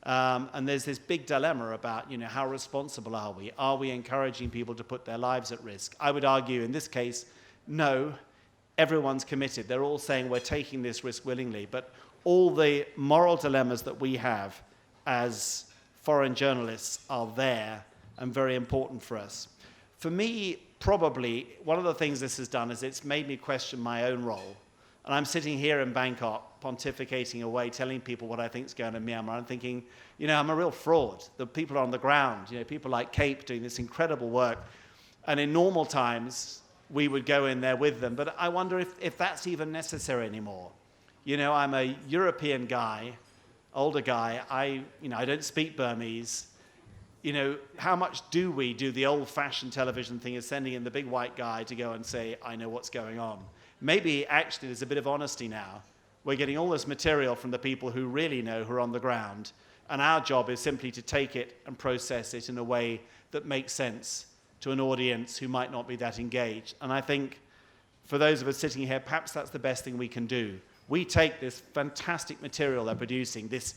I: And there's this big dilemma about, you know, how responsible are we? Are we encouraging people to put their lives at risk? I would argue in this case, no, everyone's committed. They're all saying we're taking this risk willingly, but all the moral dilemmas that we have as foreign journalists are there and very important for us. For me, probably, one of the things this has done is it's made me question my own role. And I'm sitting here in Bangkok, pontificating away, telling people what I think is going on in Myanmar. I'm thinking, you know, I'm a real fraud. The people are on the ground, you know, people like Cape doing this incredible work. And in normal times, we would go in there with them. But I wonder if that's even necessary anymore. You know, I'm a European guy, older guy. I don't speak Burmese. You know, how much do we do the old-fashioned television thing of sending in the big white guy to go and say, I know what's going on? Maybe actually there's a bit of honesty now. We're getting all this material from the people who really know, who are on the ground, and our job is simply to take it and process it in a way that makes sense to an audience who might not be that engaged. And I think for those of us sitting here, perhaps that's the best thing we can do. We take this fantastic material they're producing, this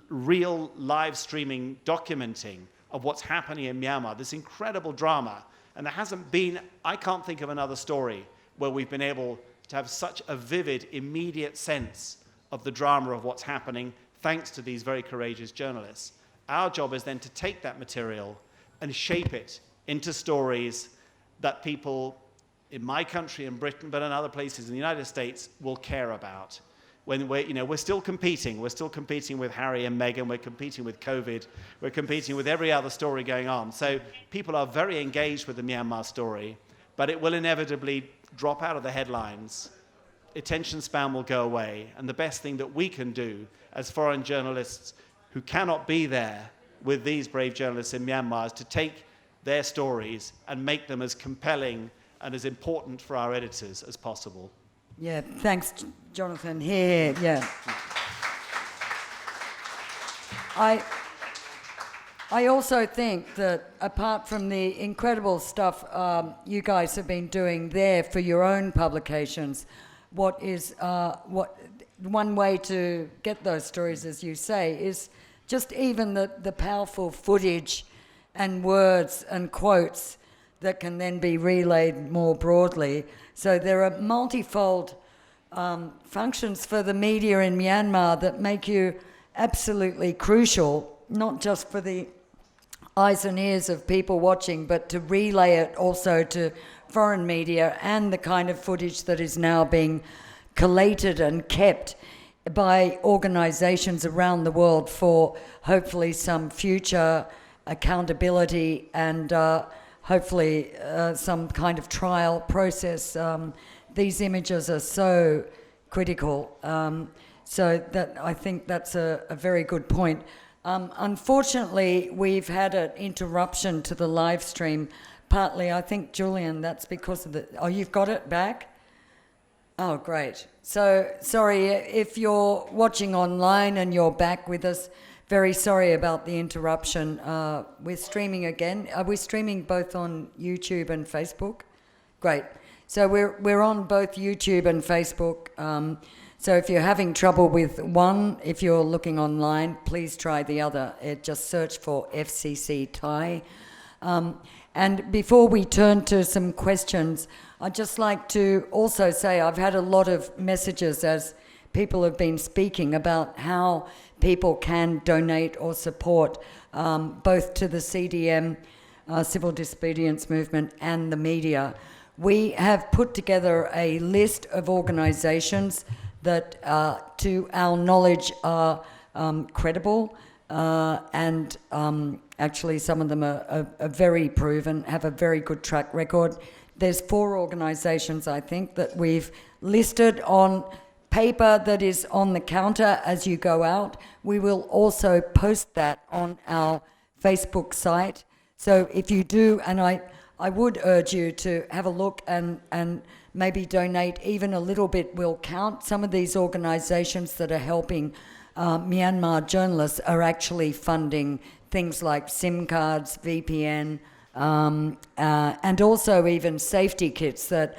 I: real live streaming documenting of what's happening in Myanmar, this incredible drama. And there hasn't been, I can't think of another story where we've been able to have such a vivid, immediate sense of the drama of what's happening, thanks to these very courageous journalists. Our job is then to take that material and shape it into stories that people in my country, in Britain, but in other places in the United States, will care about. when we're still competing. We're still competing with Harry and Meghan. We're competing with COVID. We're competing with every other story going on. So people are very engaged with the Myanmar story, but it will inevitably drop out of the headlines. Attention span will go away. And the best thing that we can do as foreign journalists who cannot be there with these brave journalists in Myanmar is to take their stories and make them as compelling and as important for our editors as possible.
A: Yeah, thanks, Jonathan. Here, yeah. I also think that apart from the incredible stuff you guys have been doing there for your own publications, what one way to get those stories, as you say, is just even the powerful footage and words and quotes that can then be relayed more broadly. So there are multifold functions for the media in Myanmar that make you absolutely crucial, not just for the eyes and ears of people watching, but to relay it also to foreign media, and the kind of footage that is now being collated and kept by organizations around the world for hopefully some future accountability and hopefully some kind of trial process. These images are so critical. So that I think that's a very good point. Unfortunately, we've had an interruption to the live stream. Partly, I think, Julian, that's because of the... Oh, you've got it back? Oh, great. So, sorry, if you're watching online and you're back with us, very sorry about the interruption. We're streaming again. Are we streaming both on YouTube and Facebook? Great. So we're on both YouTube and Facebook. So if you're having trouble with one, if you're looking online, please try the other. Just search for FCC Thai. And before we turn to some questions, I'd just like to also say I've had a lot of messages as people have been speaking about how people can donate or support both to the CDM, Civil Disobedience Movement, and the media. We have put together a list of organisations that, to our knowledge, are credible and actually some of them are very proven, have a very good track record. There's 4 organisations, I think, that we've listed on paper that is on the counter as you go out. We will also post that on our Facebook site. So if you do, and I would urge you to have a look and maybe donate, even a little bit will count. Some of these organisations that are helping Myanmar journalists are actually funding things like SIM cards, VPN, and also even safety kits that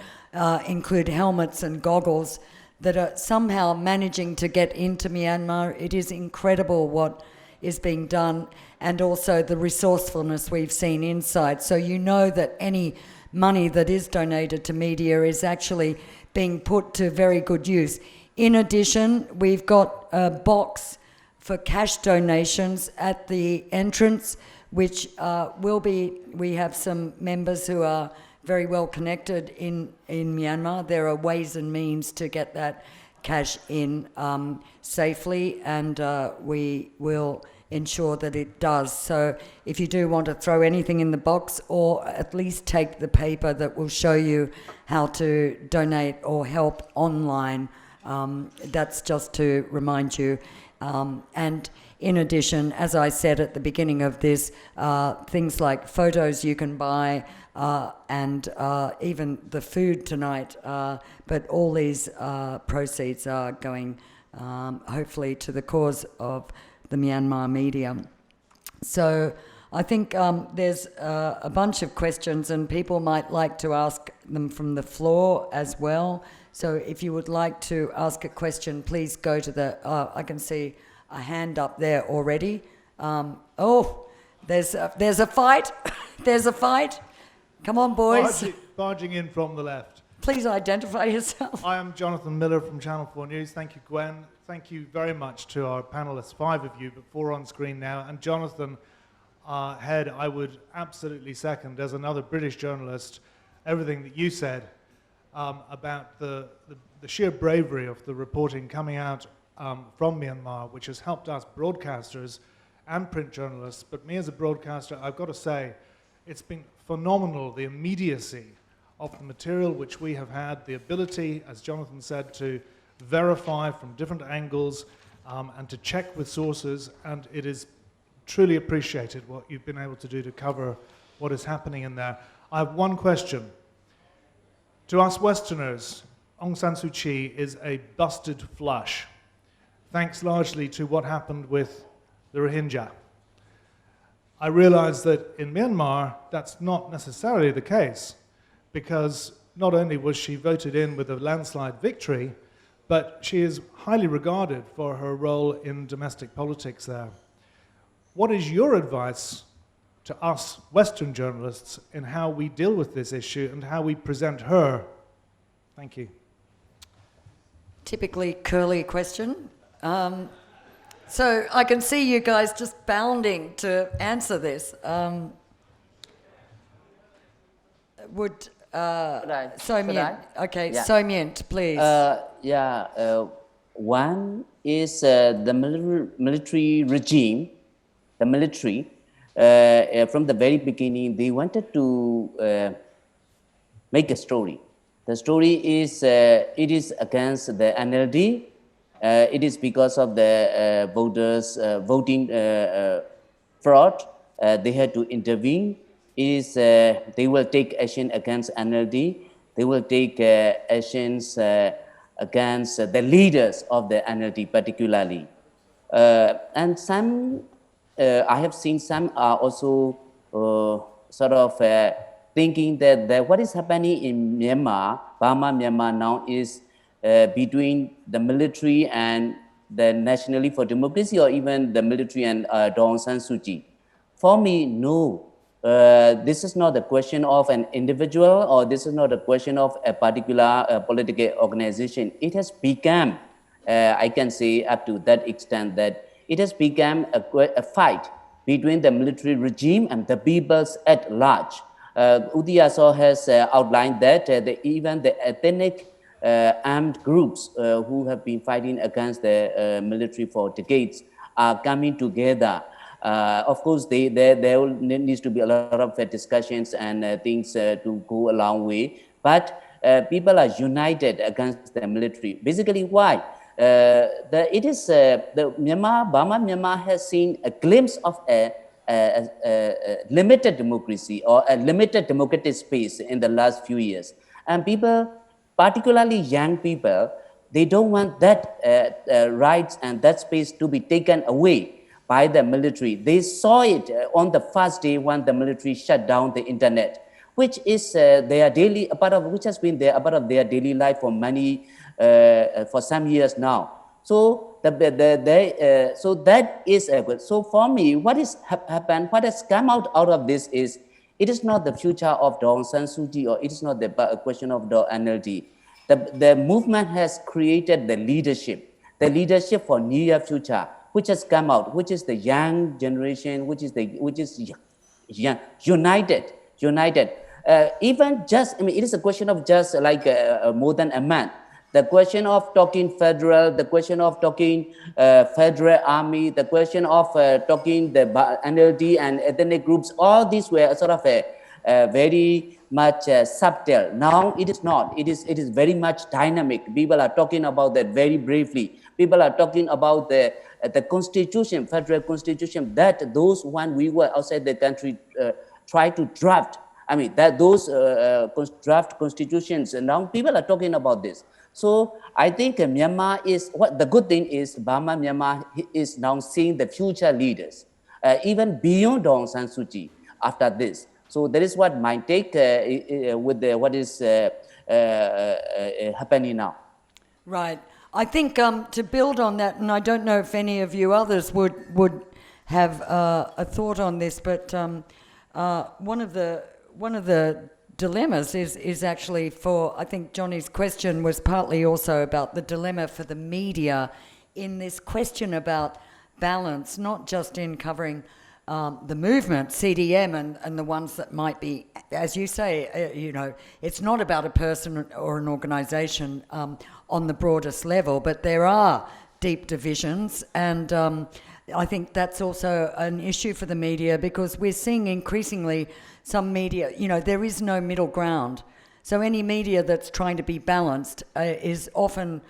A: include helmets and goggles that are somehow managing to get into Myanmar. It is incredible what is being done, and also the resourcefulness we've seen inside. So you know that any money that is donated to media is actually being put to very good use. In addition, we've got a box for cash donations at the entrance, which we have some members who are very well connected in Myanmar. There are ways and means to get that cash in safely, and we will ensure that it does. So if you do want to throw anything in the box, or at least take the paper that will show you how to donate or help online, that's just to remind you. And in addition, as I said at the beginning of this, things like photos you can buy, and even the food tonight, but all these proceeds are going hopefully to the cause of the Myanmar media. So I think there's a bunch of questions, and people might like to ask them from the floor as well. So if you would like to ask a question, please go to the, I can see a hand up there already. There's a fight. There's a fight. Come on, boys.
J: Barging in from the left.
A: Please identify yourself.
J: I am Jonathan Miller from Channel 4 News. Thank you, Gwen. Thank you very much to our panelists, 5 of you, but 4 on screen now. And Jonathan, Head, I would absolutely second, as another British journalist, everything that you said. about the sheer bravery of the reporting coming out from Myanmar, which has helped us broadcasters and print journalists. But me as a broadcaster, I've got to say, it's been phenomenal, the immediacy of the material which we have had, the ability, as Jonathan said, to verify from different angles and to check with sources, and it is truly appreciated what you've been able to do to cover what is happening in there. I have one question. To us Westerners, Aung San Suu Kyi is a busted flush, thanks largely to what happened with the Rohingya. I realize that in Myanmar, that's not necessarily the case, because not only was she voted in with a landslide victory, but she is highly regarded for her role in domestic politics there. What is your advice to us Western journalists in how we deal with this issue and how we present her? Thank you.
A: Typically curly question. So I can see you guys just bounding to answer this. So Myen. Okay,
D: Yeah.
A: So Myen, please.
D: One is the military regime, the military, from the very beginning, they wanted to make a story. The story is, it is against the NLD. It is because of the voters voting fraud. They had to intervene. It is, they will take action against NLD. They will take actions against the leaders of the NLD particularly. And some, I have seen some are also sort of thinking that what is happening in Myanmar, Burma, Myanmar now is between the military and the Nationally for Democracy, or even the military and Aung San Suu Kyi. For me, no. This is not a question of an individual, or this is not a question of a particular political organization. It has become, I can say up to that extent, that it has become a fight between the military regime and the peoples at large. Udiaso has outlined that even the ethnic armed groups who have been fighting against the military for decades are coming together. Of course, there needs to be a lot of discussions and things to go a long way, but people are united against the military. Basically, why? It is the Burma Myanmar has seen a glimpse of a limited democracy or a limited democratic space in the last few years, and people, particularly young people, they don't want that rights and that space to be taken away by the military. They saw it on the first day when the military shut down the internet, which is their daily, a part of which has been a part of their daily life for many, for some years now. So so that is a good. So for me, what is happened, what has come out of this is, it is not the future of Aung San Suu Kyi, or it is not the question of the NLD. The movement has created the leadership for near future, which has come out, which is the young generation, which is united. Even just, I mean, it is a question of just like more than a man. The question of talking federal, the question of talking federal army, the question of talking the NLD and ethnic groups, all these were sort of very much subtle. Now it is not. It is very much dynamic. People are talking about that very bravely. People are talking about the constitution, federal constitution, that those when we were outside the country try to draft. I mean, that those draft constitutions, and now people are talking about this. So I think Myanmar is, what the good thing is, Burma Myanmar is now seeing the future leaders, even beyond Aung San Suu Kyi after this. So that is what my take with what is happening now.
A: Right. I think to build on that, and I don't know if any of you others would have a thought on this, but one of the dilemmas is actually for, I think Johnny's question was partly also about the dilemma for the media in this question about balance, not just in covering the movement, CDM, and the ones that might be, as you say, it's not about a person or an organisation on the broadest level, but there are deep divisions, and I think that's also an issue for the media, because we're seeing increasingly some media, there is no middle ground. So any media that's trying to be balanced is often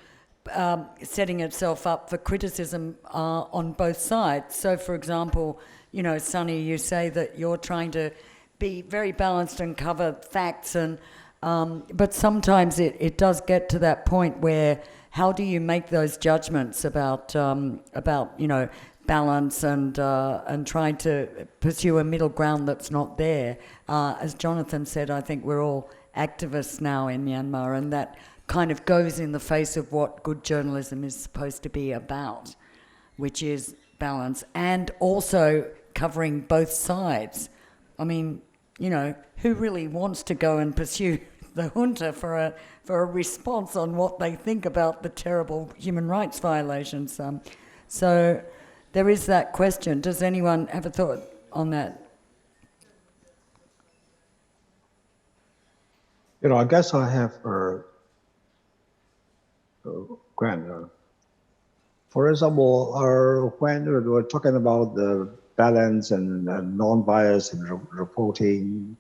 A: setting itself up for criticism on both sides. So, for example, Sunny, you say that you're trying to be very balanced and cover facts, but sometimes it does get to that point where how do you make those judgments about balance and trying to pursue a middle ground that's not there? As Jonathan said, I think we're all activists now in Myanmar, and that kind of goes in the face of what good journalism is supposed to be about, which is balance and also covering both sides. I mean, who really wants to go and pursue the junta for a response on what they think about the terrible human rights violations? So there is that question. Does anyone have a thought on that?
G: I guess I have Gwen. For example, when we're talking about the balance and non-bias in reporting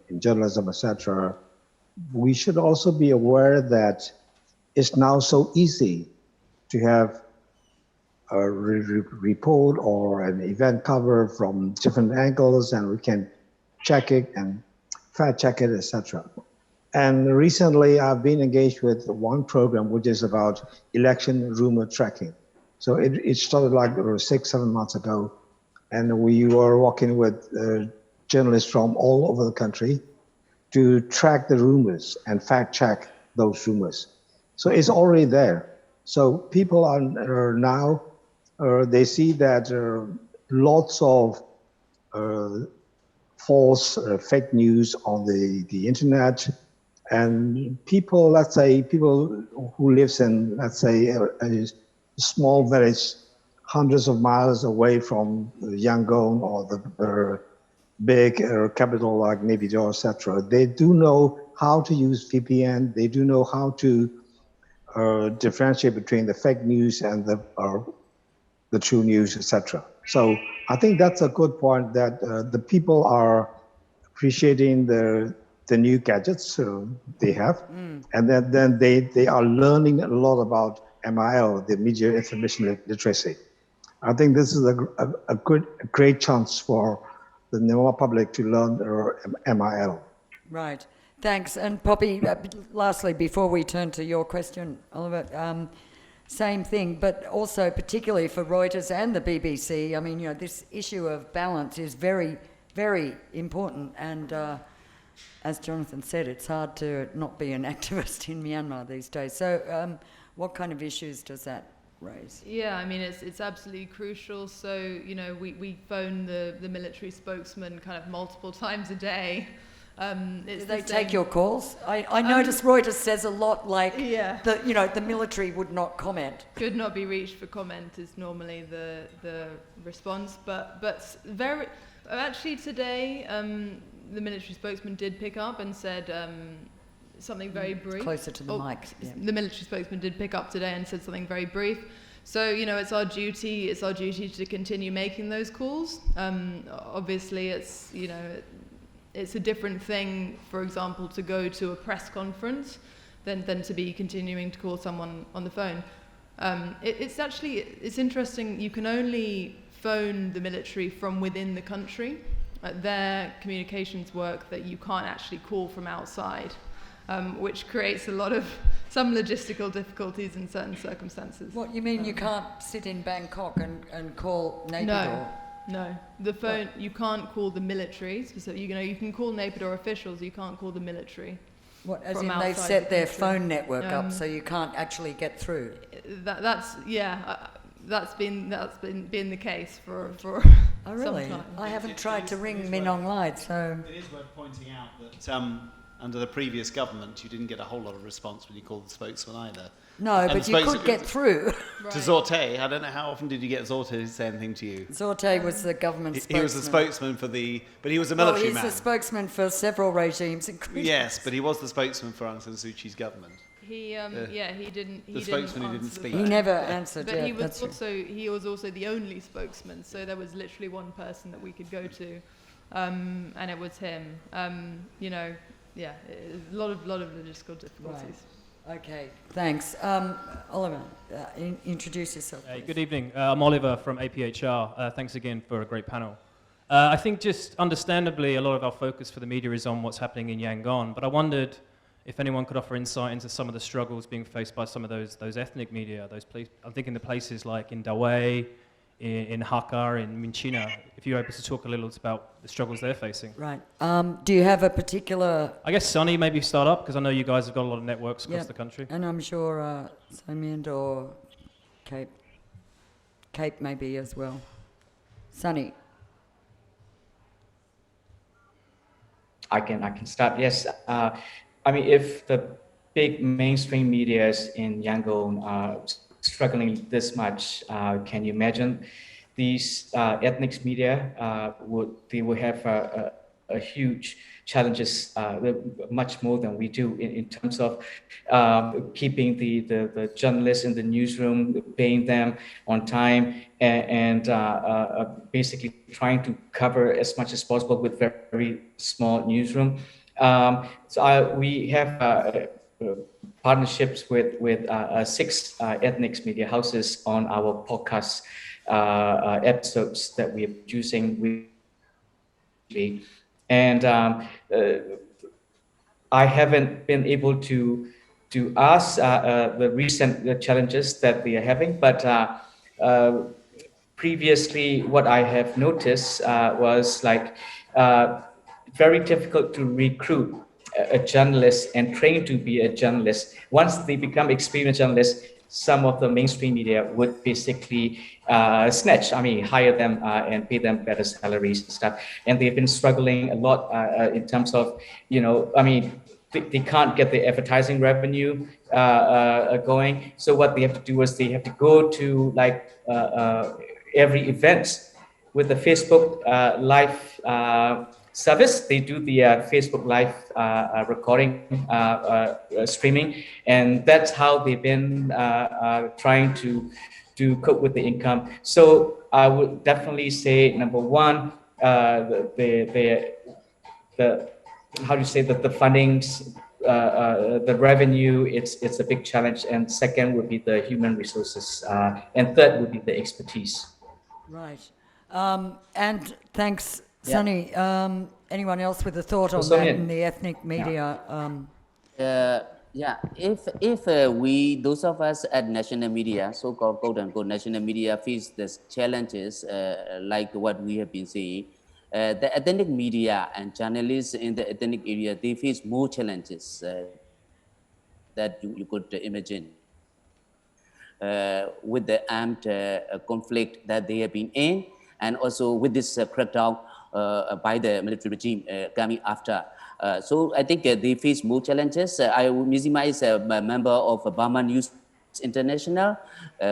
G: in journalism, etc., we should also be aware that it's now so easy to have a report or an event covered from different angles, and we can check it and fact check it, etc. And recently, I've been engaged with one program which is about election rumor tracking. So it started like 6-7 months ago, and we were working with journalists from all over the country to track the rumors and fact check those rumors. So it's already there. So people are now, they see that lots of false fake news on the internet, and people, let's say, people who lives in, let's say, a small village hundreds of miles away from Yangon or the big capital like Naypyidaw, etc., they do know how to use VPN. They do know how to differentiate between the fake news and the true news, etc. So I think that's a good point, that the people are appreciating the new gadgets they have, and then they are learning a lot about MIL, the media information literacy. I think this is a great chance for the Myanmar public to learn MIL.
A: Right. Thanks. And Poppy, lastly, before we turn to your question, Oliver, same thing, but also particularly for Reuters and the BBC, I mean, this issue of balance is very, very important. And as Jonathan said, it's hard to not be an activist in Myanmar these days. So what kind of issues does that raise?
C: Yeah, I mean, it's absolutely crucial. So, we phone the military spokesman kind of multiple times a day.
A: Do they take your calls? I notice Reuters says a lot like, the military would not comment.
C: Could not be reached for comment is normally the response. But actually today, the military spokesman did pick up and said something very brief.
A: Closer to the mic. Yeah.
C: The military spokesman did pick up today and said something very brief. So, it's our duty to continue making those calls. Obviously, it's a different thing, for example, to go to a press conference than to be continuing to call someone on the phone. It's interesting. You can only phone the military from within the country. Their communications work that you can't actually call from outside, which creates some logistical difficulties in certain circumstances.
A: What, you mean you can't sit in Bangkok and call Naypyidaw?
C: No, the phone, you can't call the military. So, you can call Naypyidaw officials, you can't call the military.
A: What, as in they've set their phone network up so you can't actually get through?
C: That's been the case for
A: oh, really?
C: some time.
A: I haven't tried to ring Minong Light, so...
H: It is worth pointing out that under the previous government, you didn't get a whole lot of response when you called the spokesman either.
A: No,
H: And
A: but
H: the
A: you
H: spokesman-
A: could get through.
H: To Zorte, I don't know how often did you get Zorte to say anything to you?
A: Zorte was the government
H: He
A: spokesman.
H: was the spokesman for but he was a
A: Well,
H: military
A: he's
H: man.
A: the spokesman for several regimes, including...
H: Yes, but he was the spokesman for Aung San Suu Kyi's government.
C: He he didn't.
H: The spokesman who didn't speak.
A: He never answered,
C: But
A: yeah,
C: he was
A: that's true.
C: also the only spokesman. So there was literally one person that we could go to, and it was him. You know, yeah, a lot of logistical difficulties.
A: Right. Okay, thanks. Oliver, introduce yourself.
K: Hey, good evening. I'm Oliver from APHR. Thanks again for a great panel. I think just understandably, a lot of our focus for the media is on what's happening in Yangon, but I wondered if anyone could offer insight into some of the struggles being faced by some of those ethnic media. I'm thinking the places like in Dawei, in Hakka, in Minchina. If you're able to talk a little about the struggles they're facing.
A: Right. Do you have a particular...
K: I guess Sunny maybe start up, because I know you guys have got a lot of networks across the country.
A: And I'm sure Somind or Cape maybe as well. Sunny.
E: I can start. Yes. I mean, if the big mainstream medias in Yangon are struggling this much, can you imagine these ethnic media would have a huge challenges, much more than we do in terms of keeping the journalists in the newsroom, paying them on time, and basically trying to cover as much as possible with very small newsroom. We have partnerships with 6 ethnic media houses on our podcast episodes that we are producing weekly. And I haven't been able to ask the recent challenges that we are having, but previously what I have noticed was like very difficult to recruit a journalist and train to be a journalist. Once they become experienced journalists, some of the mainstream media would basically hire them and pay them better salaries and stuff. And they've been struggling a lot in terms of, they can't get the advertising revenue going. So what they have to do is they have to go to every event with the Facebook live service. They do the Facebook live recording, streaming, and that's how they've been trying to cope with the income. So I would definitely say, number one, the fundings, the revenue, it's a big challenge, and second would be the human resources, and third would be the expertise.
A: Right. And thanks, Sunny. Anyone else with a thought on
D: So,
A: that in the ethnic media?
D: If we, those of us at national media, so-called quote-unquote national media, face these challenges like what we have been saying, the ethnic media and journalists in the ethnic area, they face more challenges that you could imagine with the armed conflict that they have been in, and also with this crackdown by the military regime coming after. So I think they face more challenges. Mizima is a member of Burma News International.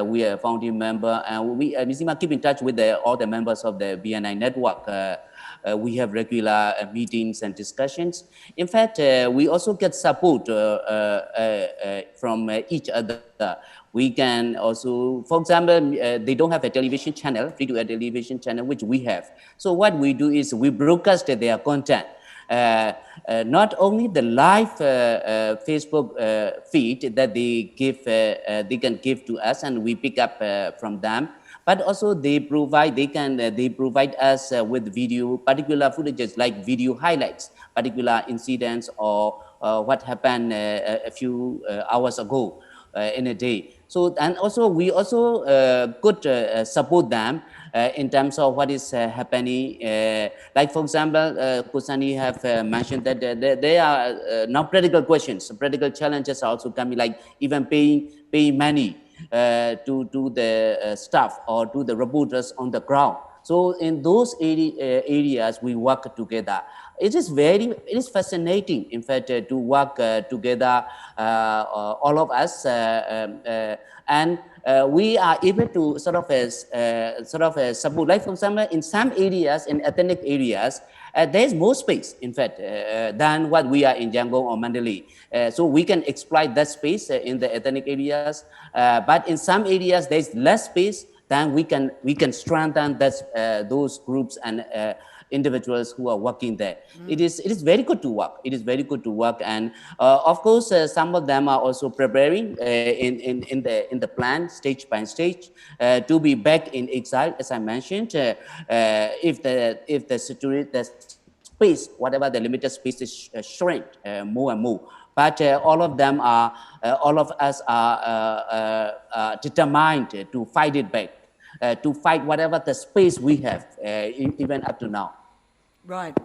D: We are a founding member, and Mizima keep in touch with all the members of the BNI network. We have regular meetings and discussions. In fact, we also get support from each other. We can also, for example, they don't have a television channel, free-to-air television channel, which we have. So what we do is we broadcast their content. Not only the live Facebook feed that they can give to us, and we pick up from them, but also they provide us with video, particular footages like video highlights, particular incidents or what happened a few hours ago in a day. So, and also we also could support them in terms of what is happening. Like for example, Kusani have mentioned that there are now practical questions, practical challenges are also coming, like even paying money to the staff or to the reporters on the ground. So in those areas, we work together. it is fascinating, in fact, to work together, all of us, and we are able to sort of support. Like for example, in some areas, in ethnic areas, there is more space, in fact, than what we are in Yangon or Mandalay. So we can exploit that space in the ethnic areas, but in some areas there is less space. Then we can strengthen those groups and individuals who are working there. It is very good to work. It is very good to work, and of course some of them are also preparing in the plan stage by stage to be back in exile, as I mentioned. If the space, whatever the limited space is, shrink more and more. But all of us are determined to fight it back, to fight whatever the space we have, even up to now.
A: Right.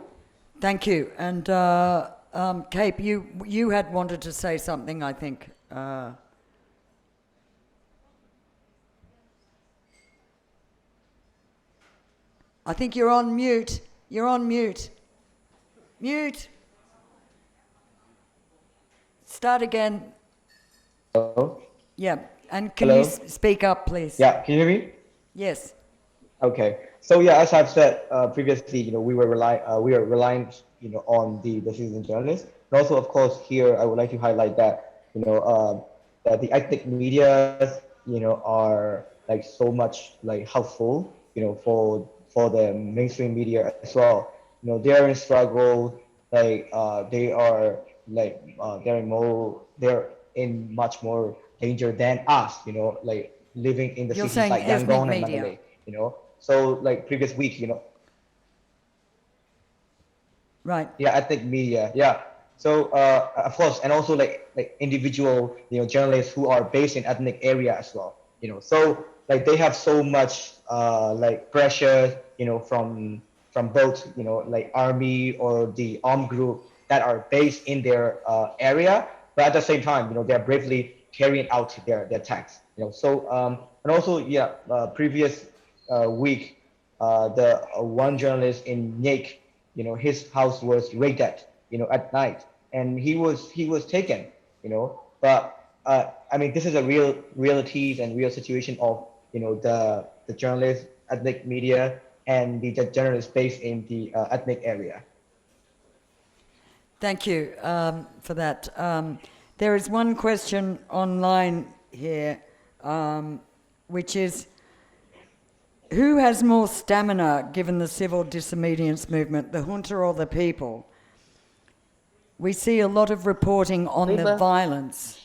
A: Thank you. And Cape, you had wanted to say something, I think. I think you're on mute. You're on mute. Mute. Start again.
F: Hello?
A: Yeah, and can
F: Hello?
A: you speak up, please?
F: Yeah, can you hear me?
A: Yes.
F: Okay. So yeah, as I've said previously, we were reliant, on the citizen journalists. And also, of course, here I would like to highlight that, that the ethnic media, are like so much like helpful, for the mainstream media as well. They are in struggle, like they are like they're in much more danger than us, like living in the
A: You're
F: cities
A: saying
F: like
A: ethnic
F: Yangon and
A: media.
F: Mandalay, So like previous week,
A: Right.
F: yeah, ethnic media, yeah. So of course, and also like individual, journalists who are based in ethnic area as well, So like they have so much like pressure, from both, like army or the armed group that are based in their area, but at the same time, they're bravely carrying out their attacks, So and also, yeah, previous week, the one journalist in Nyek, his house was raided, at night, and he was taken, But I mean, this is a realities and real situation of, the journalists, ethnic media, and the journalists based in the ethnic area.
A: Thank you for that. There is one question online here, which is, who has more stamina given the civil disobedience movement, the junta or the people? We see a lot of reporting on the violence,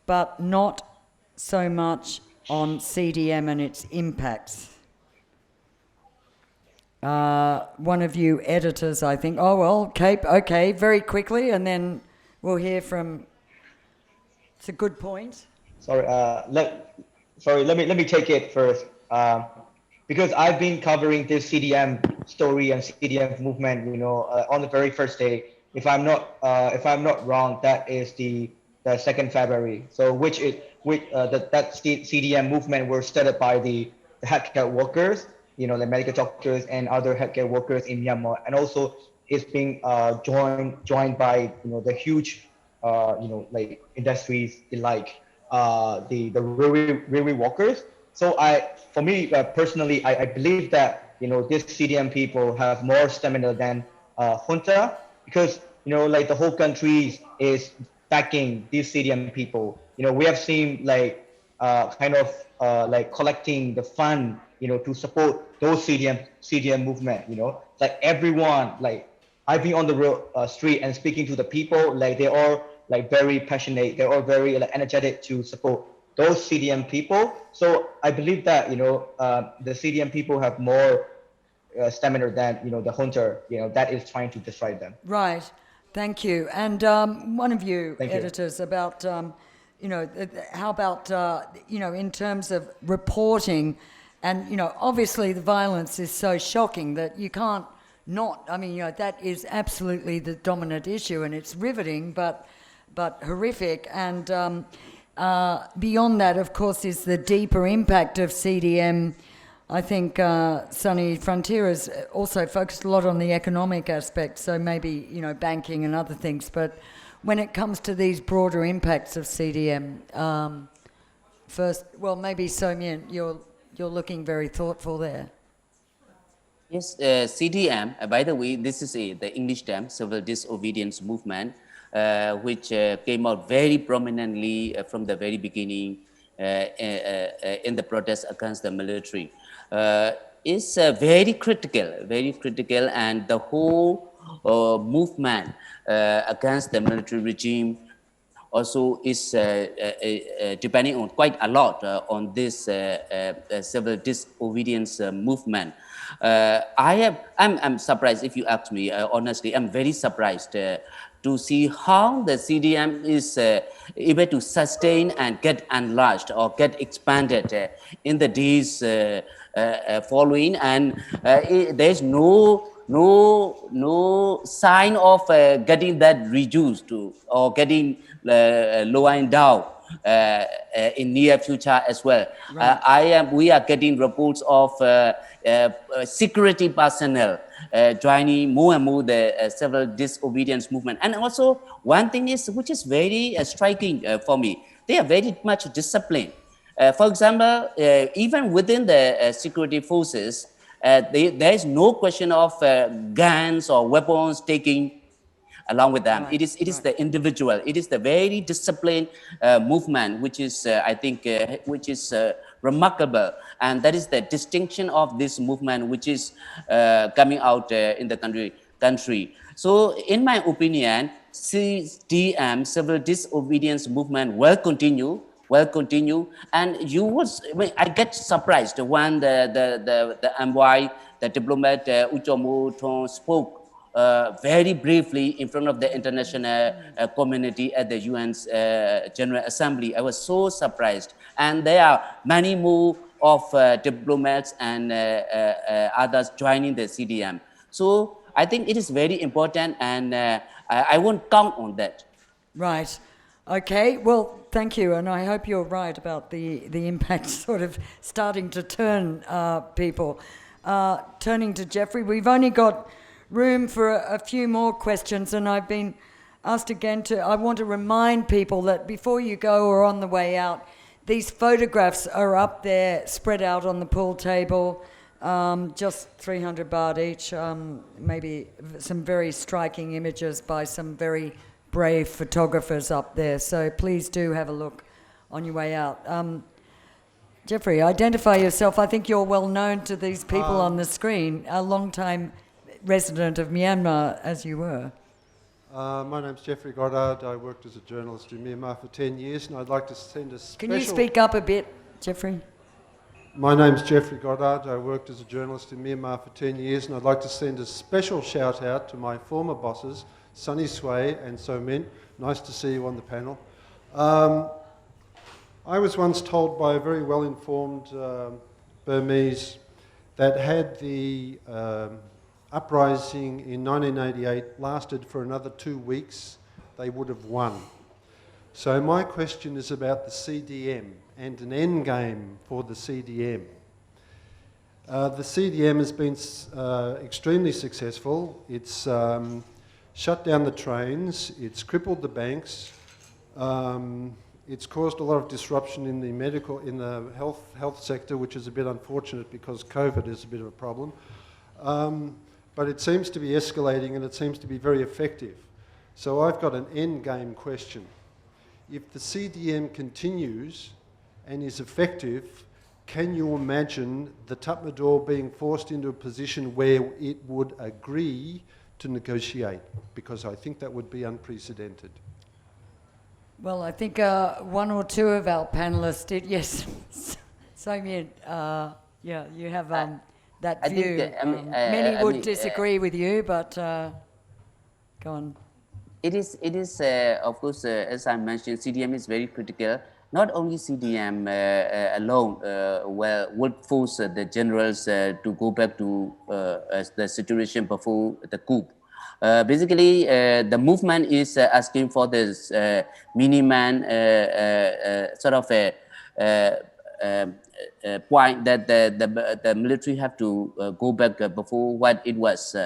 A: but not so much on CDM and its impacts. One of you editors, I think. Oh, well, Cape, okay, very quickly, and then we'll hear from... It's a good point.
F: Sorry, let me take it first. Because I've been covering this CDM story and CDM movement, on the very first day. If I'm not wrong, that is the 2nd February. So that CDM movement were started by the healthcare workers, the medical doctors and other healthcare workers in Myanmar, and also it's being joined by the huge like industries like the railway workers. So for me personally, I believe that this CDM people have more stamina than junta, because like the whole country is backing these CDM people. We have seen like kind of like collecting the fund to support those CDM movement. Like everyone, like I've been on the road, street and speaking to the people, like they're all like very passionate, they're all very like energetic to support those CDM people. So I believe that the CDM people have more stamina than the junta that is trying to destroy them.
A: Right, thank you. And one of you editors about how about in terms of reporting, and obviously the violence is so shocking that you can't not. I mean that is absolutely the dominant issue, and it's riveting, but horrific. And beyond that, of course, is the deeper impact of CDM I think Sunny Frontier has also focused a lot on the economic aspect, so maybe, you know, banking and other things. But when it comes to these broader impacts of CDM, first, well, maybe Somyen, you're looking very thoughtful there.
D: Yes, CDM, by the way, this is the English term, civil disobedience movement, which came out very prominently from the very beginning in the protest against the military. Is very critical, and the whole movement against the military regime also is depending on quite a lot on this civil disobedience movement. I'm surprised, if you ask me honestly, I'm very surprised to see how the CDM is able to sustain and get enlarged or get expanded in the days following, and there's no sign of getting that reduced to, or getting lowering down in near future as well. Right. We are getting reports of security personnel joining more and more the civil disobedience movement. And also one thing is, which is very striking for me, they are very much disciplined. For example, even within the security forces, there is no question of guns or weapons taking along with them. Right. It is the individual. It is the very disciplined movement, which is I think which is remarkable, and that is the distinction of this movement, which is coming out in the country. So, in my opinion, CDM, civil disobedience movement, will continue. And you was, I get surprised when the envoy, the diplomat Uchomo Thong spoke very briefly in front of the international community at the UN's General Assembly. I was so surprised. And there are many more of diplomats and others joining the CDM. So I think it is very important, and I won't count on that.
A: Right. Okay, well, thank you, and I hope you're right about the impact sort of starting to turn people. Turning to Jeffrey, we've only got room for a few more questions, and I've been asked again I want to remind people that before you go or on the way out, these photographs are up there, spread out on the pool table, just 300 baht each, maybe some very striking images by some very brave photographers up there, so please do have a look on your way out. Jeffrey, identify yourself. I think you're well known to these people on the screen, a long-time resident of Myanmar, as you were.
L: My name's Jeffrey Goddard. I worked as a journalist in Myanmar for 10 years, and I'd like to send a special...
A: Can you speak up a bit, Jeffrey?
L: My name's Jeffrey Goddard. I worked as a journalist in Myanmar for 10 years, and I'd like to send a special shout-out to my former bosses, Sunny Sway and Somyen. Nice to see you on the panel. I was once told by a very well-informed Burmese that had the uprising in 1988 lasted for another 2 weeks, they would have won. So my question is about the CDM and an end game for the CDM. The CDM has been extremely successful. It's shut down the trains, it's crippled the banks, it's caused a lot of disruption in the health sector, which is a bit unfortunate because COVID is a bit of a problem. But it seems to be escalating, and it seems to be very effective. So I've got an end game question. If the CDM continues and is effective, can you imagine the Tatmadaw being forced into a position where it would agree to negotiate? Because I think that would be unprecedented.
A: Well, I think one or two of our panelists did, yes. Somyen, yeah, you have that view. Many would disagree with you, but go on.
D: It is of course, as I mentioned, CDM is very critical. Not only CDM alone would force the generals to go back to the situation before the coup. Basically, the movement is asking for this minimum sort of point that the military have to go back before what it was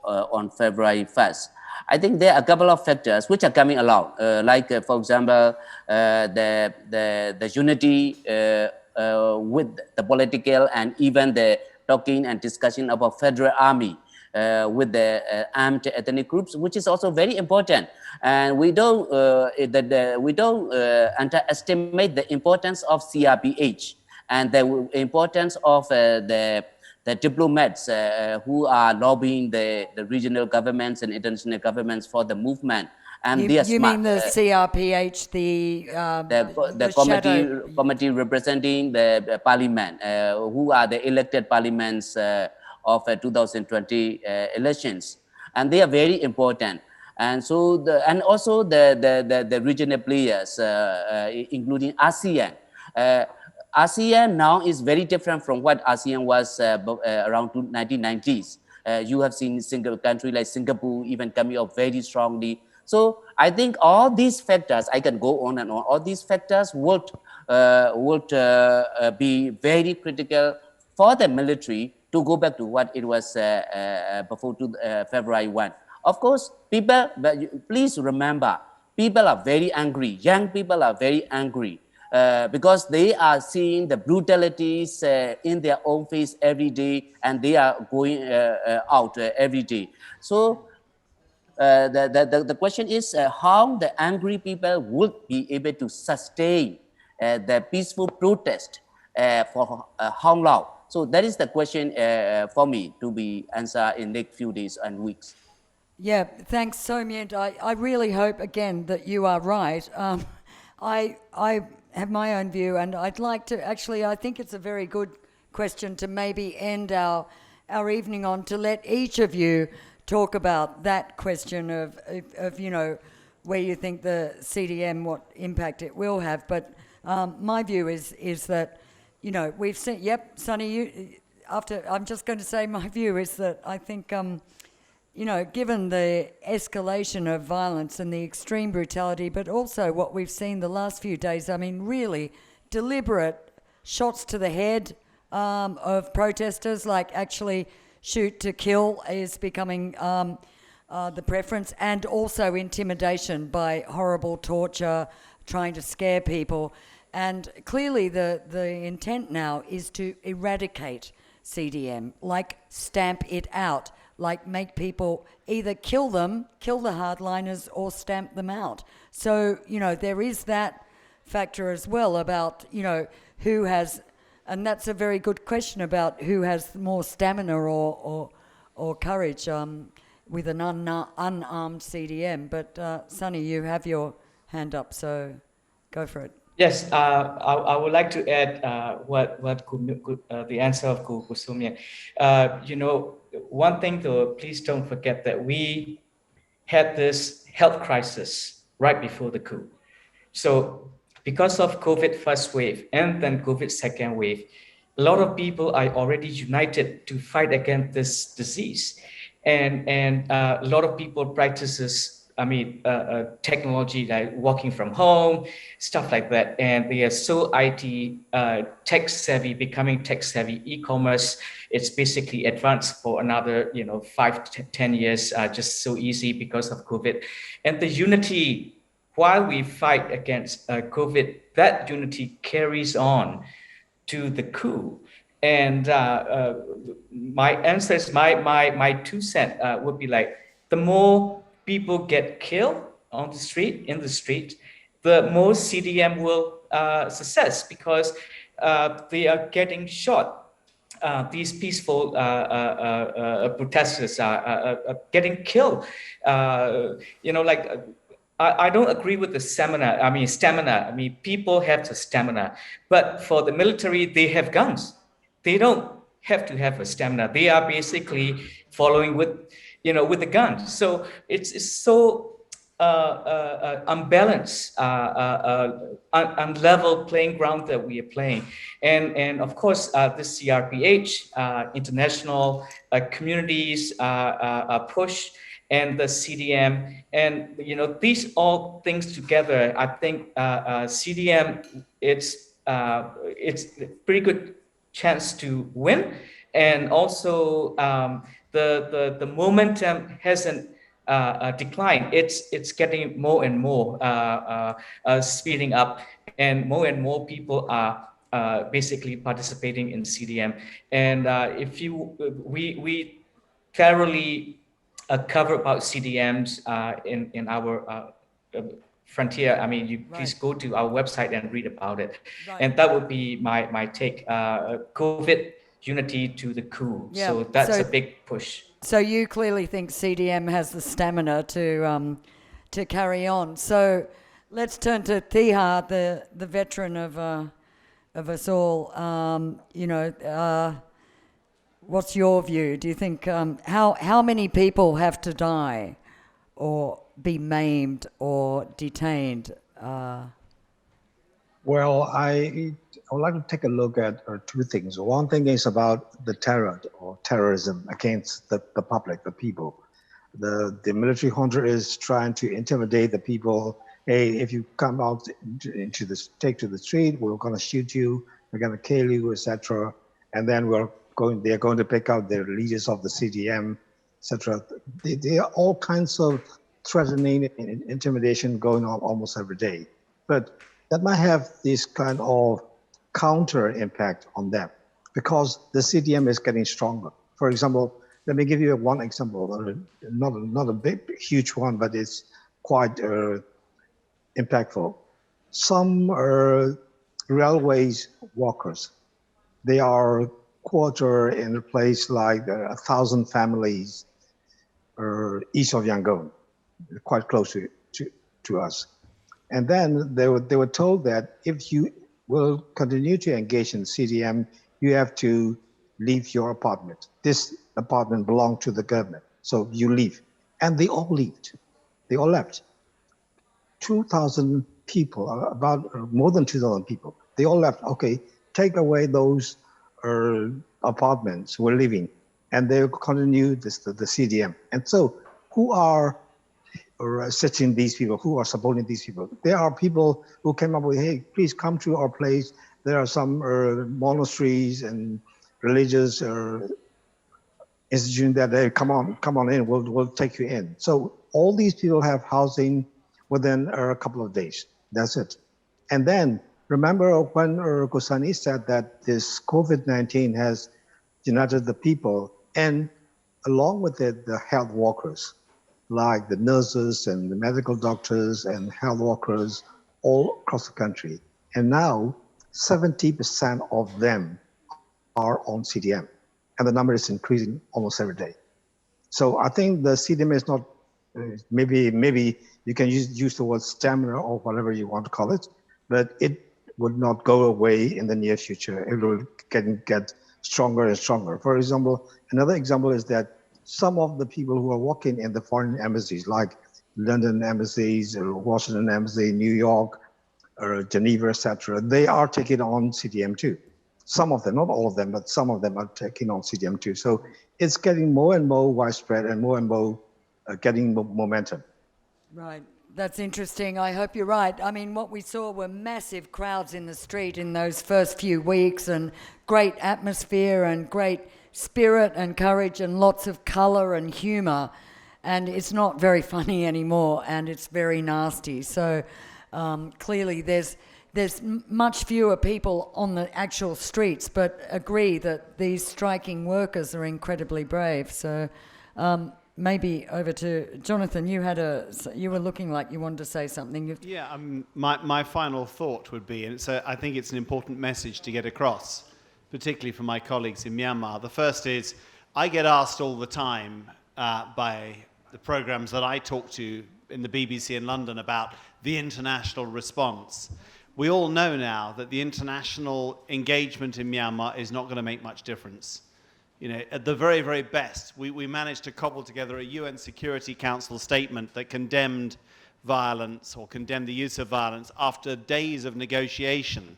D: on February 1st. I think there are a couple of factors which are coming along, for example, the unity with the political and even the talking and discussion about federal army with the armed ethnic groups, which is also very important. And we don't underestimate the importance of CRPH and the importance of the diplomats who are lobbying the regional governments and international governments for the movement. And
A: you mean the CRPH,
D: the committee representing the parliament, who are the elected parliaments of 2020 elections, and they are very important. And so, also the regional players, including ASEAN. ASEAN now is very different from what ASEAN was around 1990s. You have seen single country like Singapore even coming up very strongly. So I think all these factors, I can go on and on, all these factors would be very critical for the military to go back to what it was before February 1. Of course, people, please remember, people are very angry. Young people are very angry because they are seeing the brutalities in their own face every day, and they are going out every day. So the question is how the angry people would be able to sustain the peaceful protest for how long? So that is the question for me to be answered in the next few days and weeks.
A: Yeah, thanks, Somyent. I really hope, again, that you are right. I have my own view, and I'd like to, actually, I think it's a very good question to maybe end our evening on, to let each of you talk about that question of where you think the CDM, what impact it will have. But my view is that, we've seen, yep, Sonny, I'm just going to say my view is that I think, given the escalation of violence and the extreme brutality, but also what we've seen the last few days, I mean, really deliberate shots to the head of protesters, like actually shoot to kill is becoming the preference, and also intimidation by horrible torture, trying to scare people. And clearly the intent now is to eradicate CDM, like stamp it out, like make people either kill the hardliners or stamp them out. So, there is that factor as well about, who has, and that's a very good question about who has more stamina or courage with an unarmed CDM. But Sonny, you have your hand up, so go for it.
E: Yes, I would like to add the answer of Kusumya. One thing though, please don't forget that we had this health crisis right before the coup. So because of COVID first wave and then COVID second wave, a lot of people are already united to fight against this disease. And a lot of people practices technology like working from home, stuff like that. And they are so IT tech savvy, becoming tech savvy. E-commerce, it's basically advanced for another 5 to 10 years, just so easy because of COVID. And the unity, while we fight against COVID, that unity carries on to the coup. And my answer is, my 2 cents would be like, the more people get killed in the street, the more CDM will success, because they are getting shot. These peaceful protesters are getting killed. I don't agree with the stamina. I mean, people have the stamina, but for the military, they have guns. They don't have to have a stamina. They are basically following with the guns. So it's so unbalanced, unlevel playing ground that we are playing. And of course, the CRPH, international communities push, and the CDM, and these all things together, I think CDM, it's it's a pretty good chance to win, and also the momentum hasn't declined. It's getting more and more speeding up, and more people are basically participating in CDM. And if you we thoroughly cover about CDMs in our Frontier. I mean, you please go to our website and read about it.
A: Right.
E: And that would be my take. COVID unity to the coup.
A: Yeah.
E: So that's a big push.
A: So you clearly think CDM has the stamina to carry on. So let's turn to Tiha, the veteran of us all. What's your view? Do you think how many people have to die or be maimed or detained?
G: Well, I would like to take a look at two things. One thing is about the terror or terrorism against the public, the people. The military junta is trying to intimidate the people. Hey, if you come out take to the street, we're going to shoot you, we're going to kill you, etc. And then they're going to pick out the leaders of the CDM, etc. There are all kinds of threatening and intimidation going on almost every day. But that might have this kind of counter impact on them because the CDM is getting stronger. For example, let me give you one example, not a big, huge one, but it's quite impactful. Some railways workers, they are quartered in a place like 1,000 families east of Yangon, quite close to us. And then they were told that if you will continue to engage in CDM, you have to leave your apartment. This apartment belonged to the government, so you leave. And they all left. They all left. 2,000 people, about more than 2,000 people, they all left. Okay, take away those apartments we're living, and they continue the CDM. And so who are assisting these people, who are supporting these people? There are people who came up with, hey, please come to our place. There are some monasteries and religious institutions that they come on in, we'll take you in. So all these people have housing within a couple of days. That's it. And then remember when Kusani said that this COVID-19 has united the people, and along with it, the health workers, like the nurses and the medical doctors and health workers all across the country. And now 70% of them are on CDM, and the number is increasing almost every day. So I think the CDM is not, maybe you can use the word stamina or whatever you want to call it, but it would not go away in the near future. It will get stronger and stronger. For example, another example is that some of the people who are working in the foreign embassies, like London embassies, or Washington embassy, New York, or Geneva, etc., they are taking on CDM too. Some of them, not all of them, but some of them are taking on CDM too. So it's getting more and more widespread and more getting momentum.
A: Right. That's interesting. I hope you're right. I mean, what we saw were massive crowds in the street in those first few weeks, and great atmosphere and great spirit and courage and lots of colour and humour. And it's not very funny anymore, and it's very nasty. So clearly there's much fewer people on the actual streets, but agree that these striking workers are incredibly brave. So maybe over to Jonathan. You were looking like you wanted to say something.
H: Yeah, my final thought would be, and I think it's an important message to get across, particularly for my colleagues in Myanmar. The first is, I get asked all the time by the programs that I talk to in the BBC in London about the international response. We all know now that the international engagement in Myanmar is not going to make much difference. You know, at the very, very best, we managed to cobble together a UN Security Council statement that condemned violence or condemned the use of violence after days of negotiation.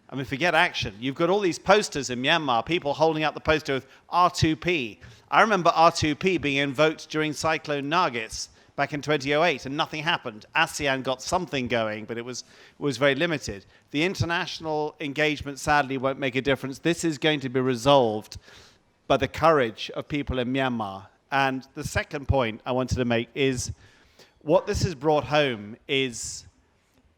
H: I mean, forget action. You've got all these posters in Myanmar, people holding up the poster with R2P. I remember R2P being invoked during Cyclone Nargis back in 2008, and nothing happened. ASEAN got something going, but it was very limited. The international engagement, sadly, won't make a difference. This is going to be resolved by the courage of people in Myanmar. And the second point I wanted to make is what this has brought home is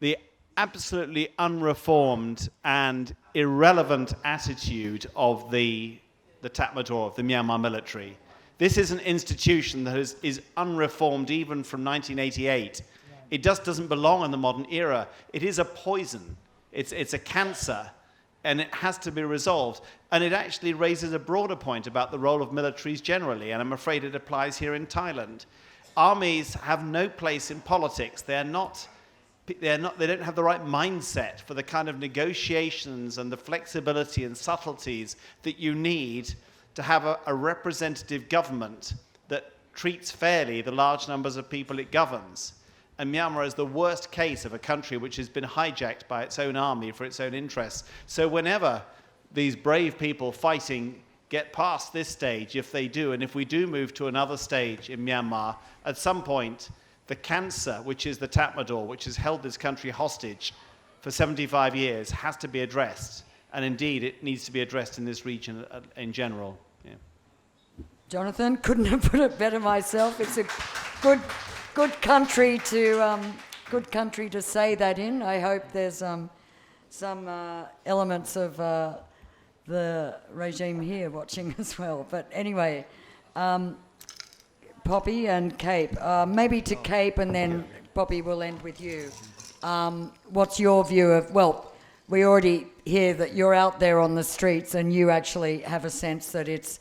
H: the absolutely unreformed and irrelevant attitude of the Tatmadaw, of the Myanmar military. This is an institution that is unreformed even from 1988. It just doesn't belong in the modern era. It is a poison. It's a cancer, and it has to be resolved. And it actually raises a broader point about the role of militaries generally, and I'm afraid it applies here in Thailand. Armies have no place in politics. They don't have the right mindset for the kind of negotiations and the flexibility and subtleties that you need to have a representative government that treats fairly the large numbers of people it governs. And Myanmar is the worst case of a country which has been hijacked by its own army for its own interests. So whenever these brave people fighting get past this stage, if they do, and if we do move to another stage in Myanmar, at some point, the cancer, which is the Tatmadaw, which has held this country hostage for 75 years, has to be addressed. And indeed, it needs to be addressed in this region in general. Yeah.
A: Jonathan, couldn't have put it better myself. It's a good country to say that in. I hope there's some elements of the regime here watching as well. But anyway, Poppy and Cape. Maybe to Cape, and then Poppy will end with you. What's your view of, well, we already hear that you're out there on the streets and you actually have a sense that it's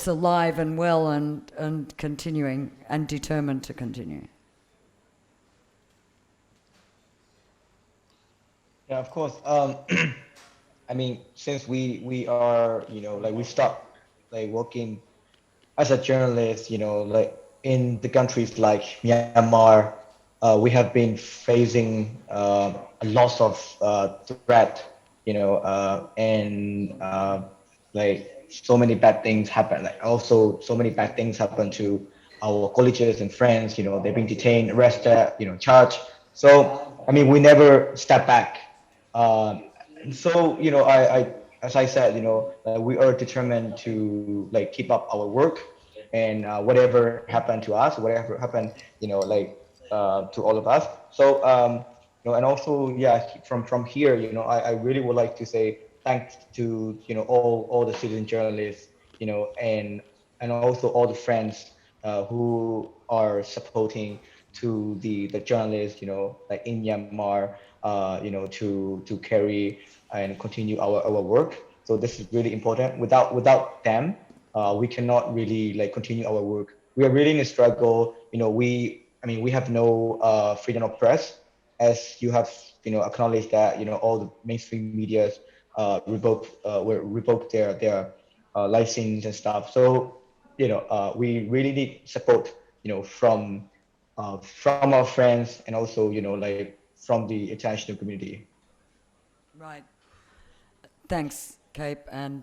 A: alive and well and continuing and determined to continue.
F: Yeah, of course. I mean, since we are, we stopped working as a journalist, in the countries like Myanmar, we have been facing a loss of threat, and so many bad things happen. Also, so many bad things happen to our colleagues and friends. They've been detained, arrested, charged. So, I mean, we never step back. So, I as I said, we are determined to keep up our work, and whatever happened to us, whatever happened, to all of us. So, and also, yeah, from here, I really would like to say thanks to all the citizen journalists, and also all the friends who are supporting to the journalists, in Myanmar, to carry and continue our work. So this is really important. Without them, we cannot really continue our work. We are really in a struggle. We have no freedom of press, as you have acknowledged that all the mainstream medias revoked their license and stuff. So we really need support from our friends, and also from the international community.
A: Right. Thanks, Cape. And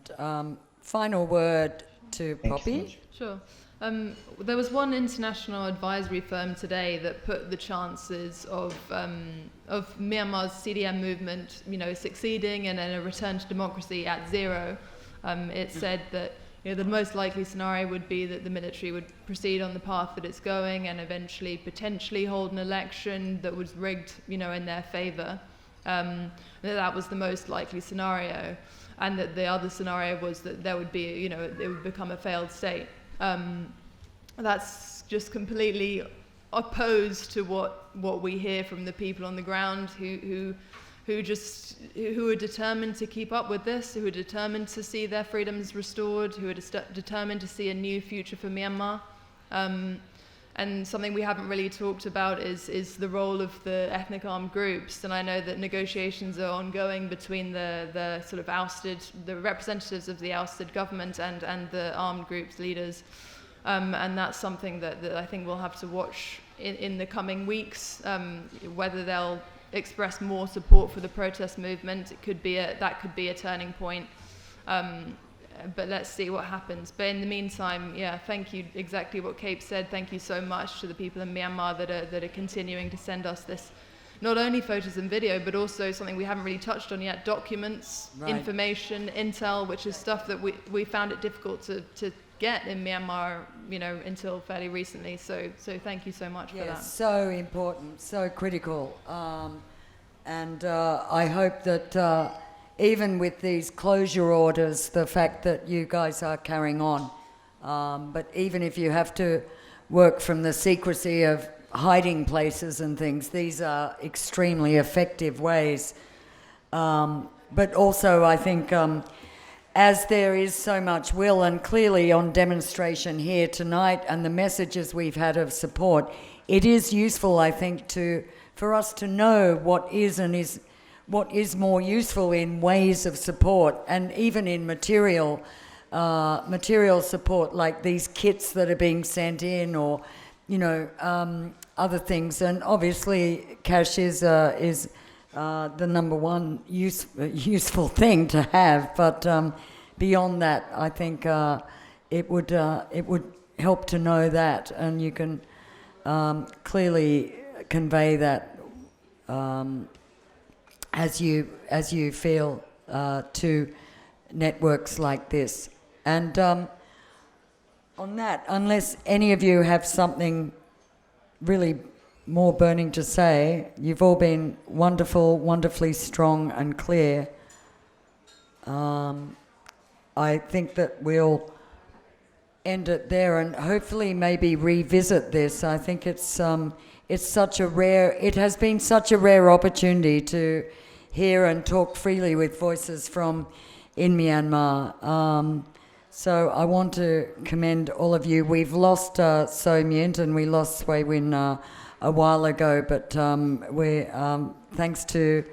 A: final word to Poppy.
C: Sure. There was one international advisory firm today that put the chances of Myanmar's CDM movement, succeeding and a return to democracy at zero. It said that the most likely scenario would be that the military would proceed on the path that it's going and eventually potentially hold an election that was rigged, in their favour. That was the most likely scenario, and that the other scenario was that there would be, it would become a failed state. That's just completely opposed to what we hear from the people on the ground who are determined to keep up with this, who are determined to see their freedoms restored, who are determined to see a new future for Myanmar. And something we haven't really talked about is the role of the ethnic armed groups. And I know that negotiations are ongoing between the sort of ousted, the representatives of the ousted government and the armed groups leaders. And that's something that I think we'll have to watch in the coming weeks, whether they'll express more support for the protest movement. That could be a turning point. but let's see what happens. But in the meantime, yeah, thank you, exactly what Kate said. Thank you so much to the people in Myanmar that are continuing to send us this, not only photos and video, but also something we haven't really touched on yet, documents, information, intel, which is stuff that we found it difficult to get in Myanmar, you know, until fairly recently. So thank you so much for that.
A: So important, so critical. And I hope that even with these closure orders, the fact that you guys are carrying on, but even if you have to work from the secrecy of hiding places and things, these are extremely effective ways. But also I think as there is so much will, and clearly on demonstration here tonight and the messages we've had of support, it is useful, I think, for us to know what is more useful in ways of support, and even in material support, like these kits that are being sent in, or you know, other things. And obviously cash is the number one useful thing to have, but beyond that, I think it would help to know that, and you can clearly convey that as you feel to networks like this. And on that, unless any of you have something really more burning to say, you've all been wonderful, wonderfully strong and clear. I think that we'll end it there and hopefully maybe revisit this. I think it has been such a rare opportunity to hear and talk freely with voices from in Myanmar. So I want to commend all of you. We've lost So Myint and we lost Sway Win a while ago, but thanks to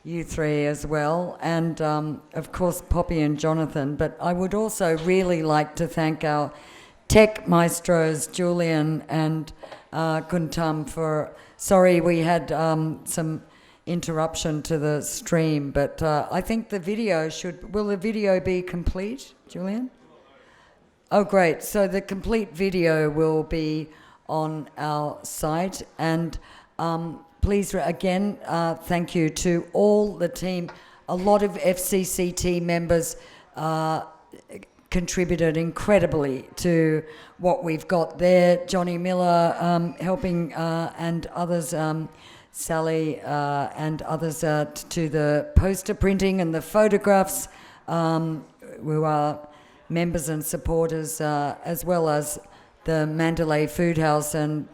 A: you three as well, and of course Poppy and Jonathan. But I would also really like to thank our tech maestros, Julian and Kuntam, for, sorry we had some interruption to the stream, but I think the video will the video be complete, Julian? Oh great, so the complete video will be on our site, and please again thank you to all the team. A lot of FCCT members contributed incredibly to what we've got there. Johnny Miller helping and others, Sally and others to the poster printing and the photographs, who are members and supporters, as well as the Mandalay Food House and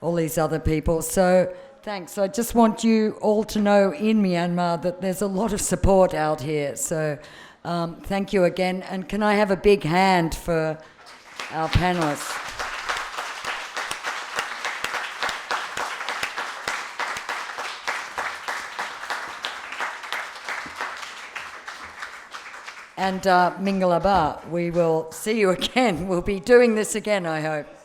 A: all these other people. So thanks. I just want you all to know in Myanmar that there's a lot of support out here. So thank you again. And can I have a big hand for our panelists? And Mingala Ba, we will see you again. We'll be doing this again, I hope.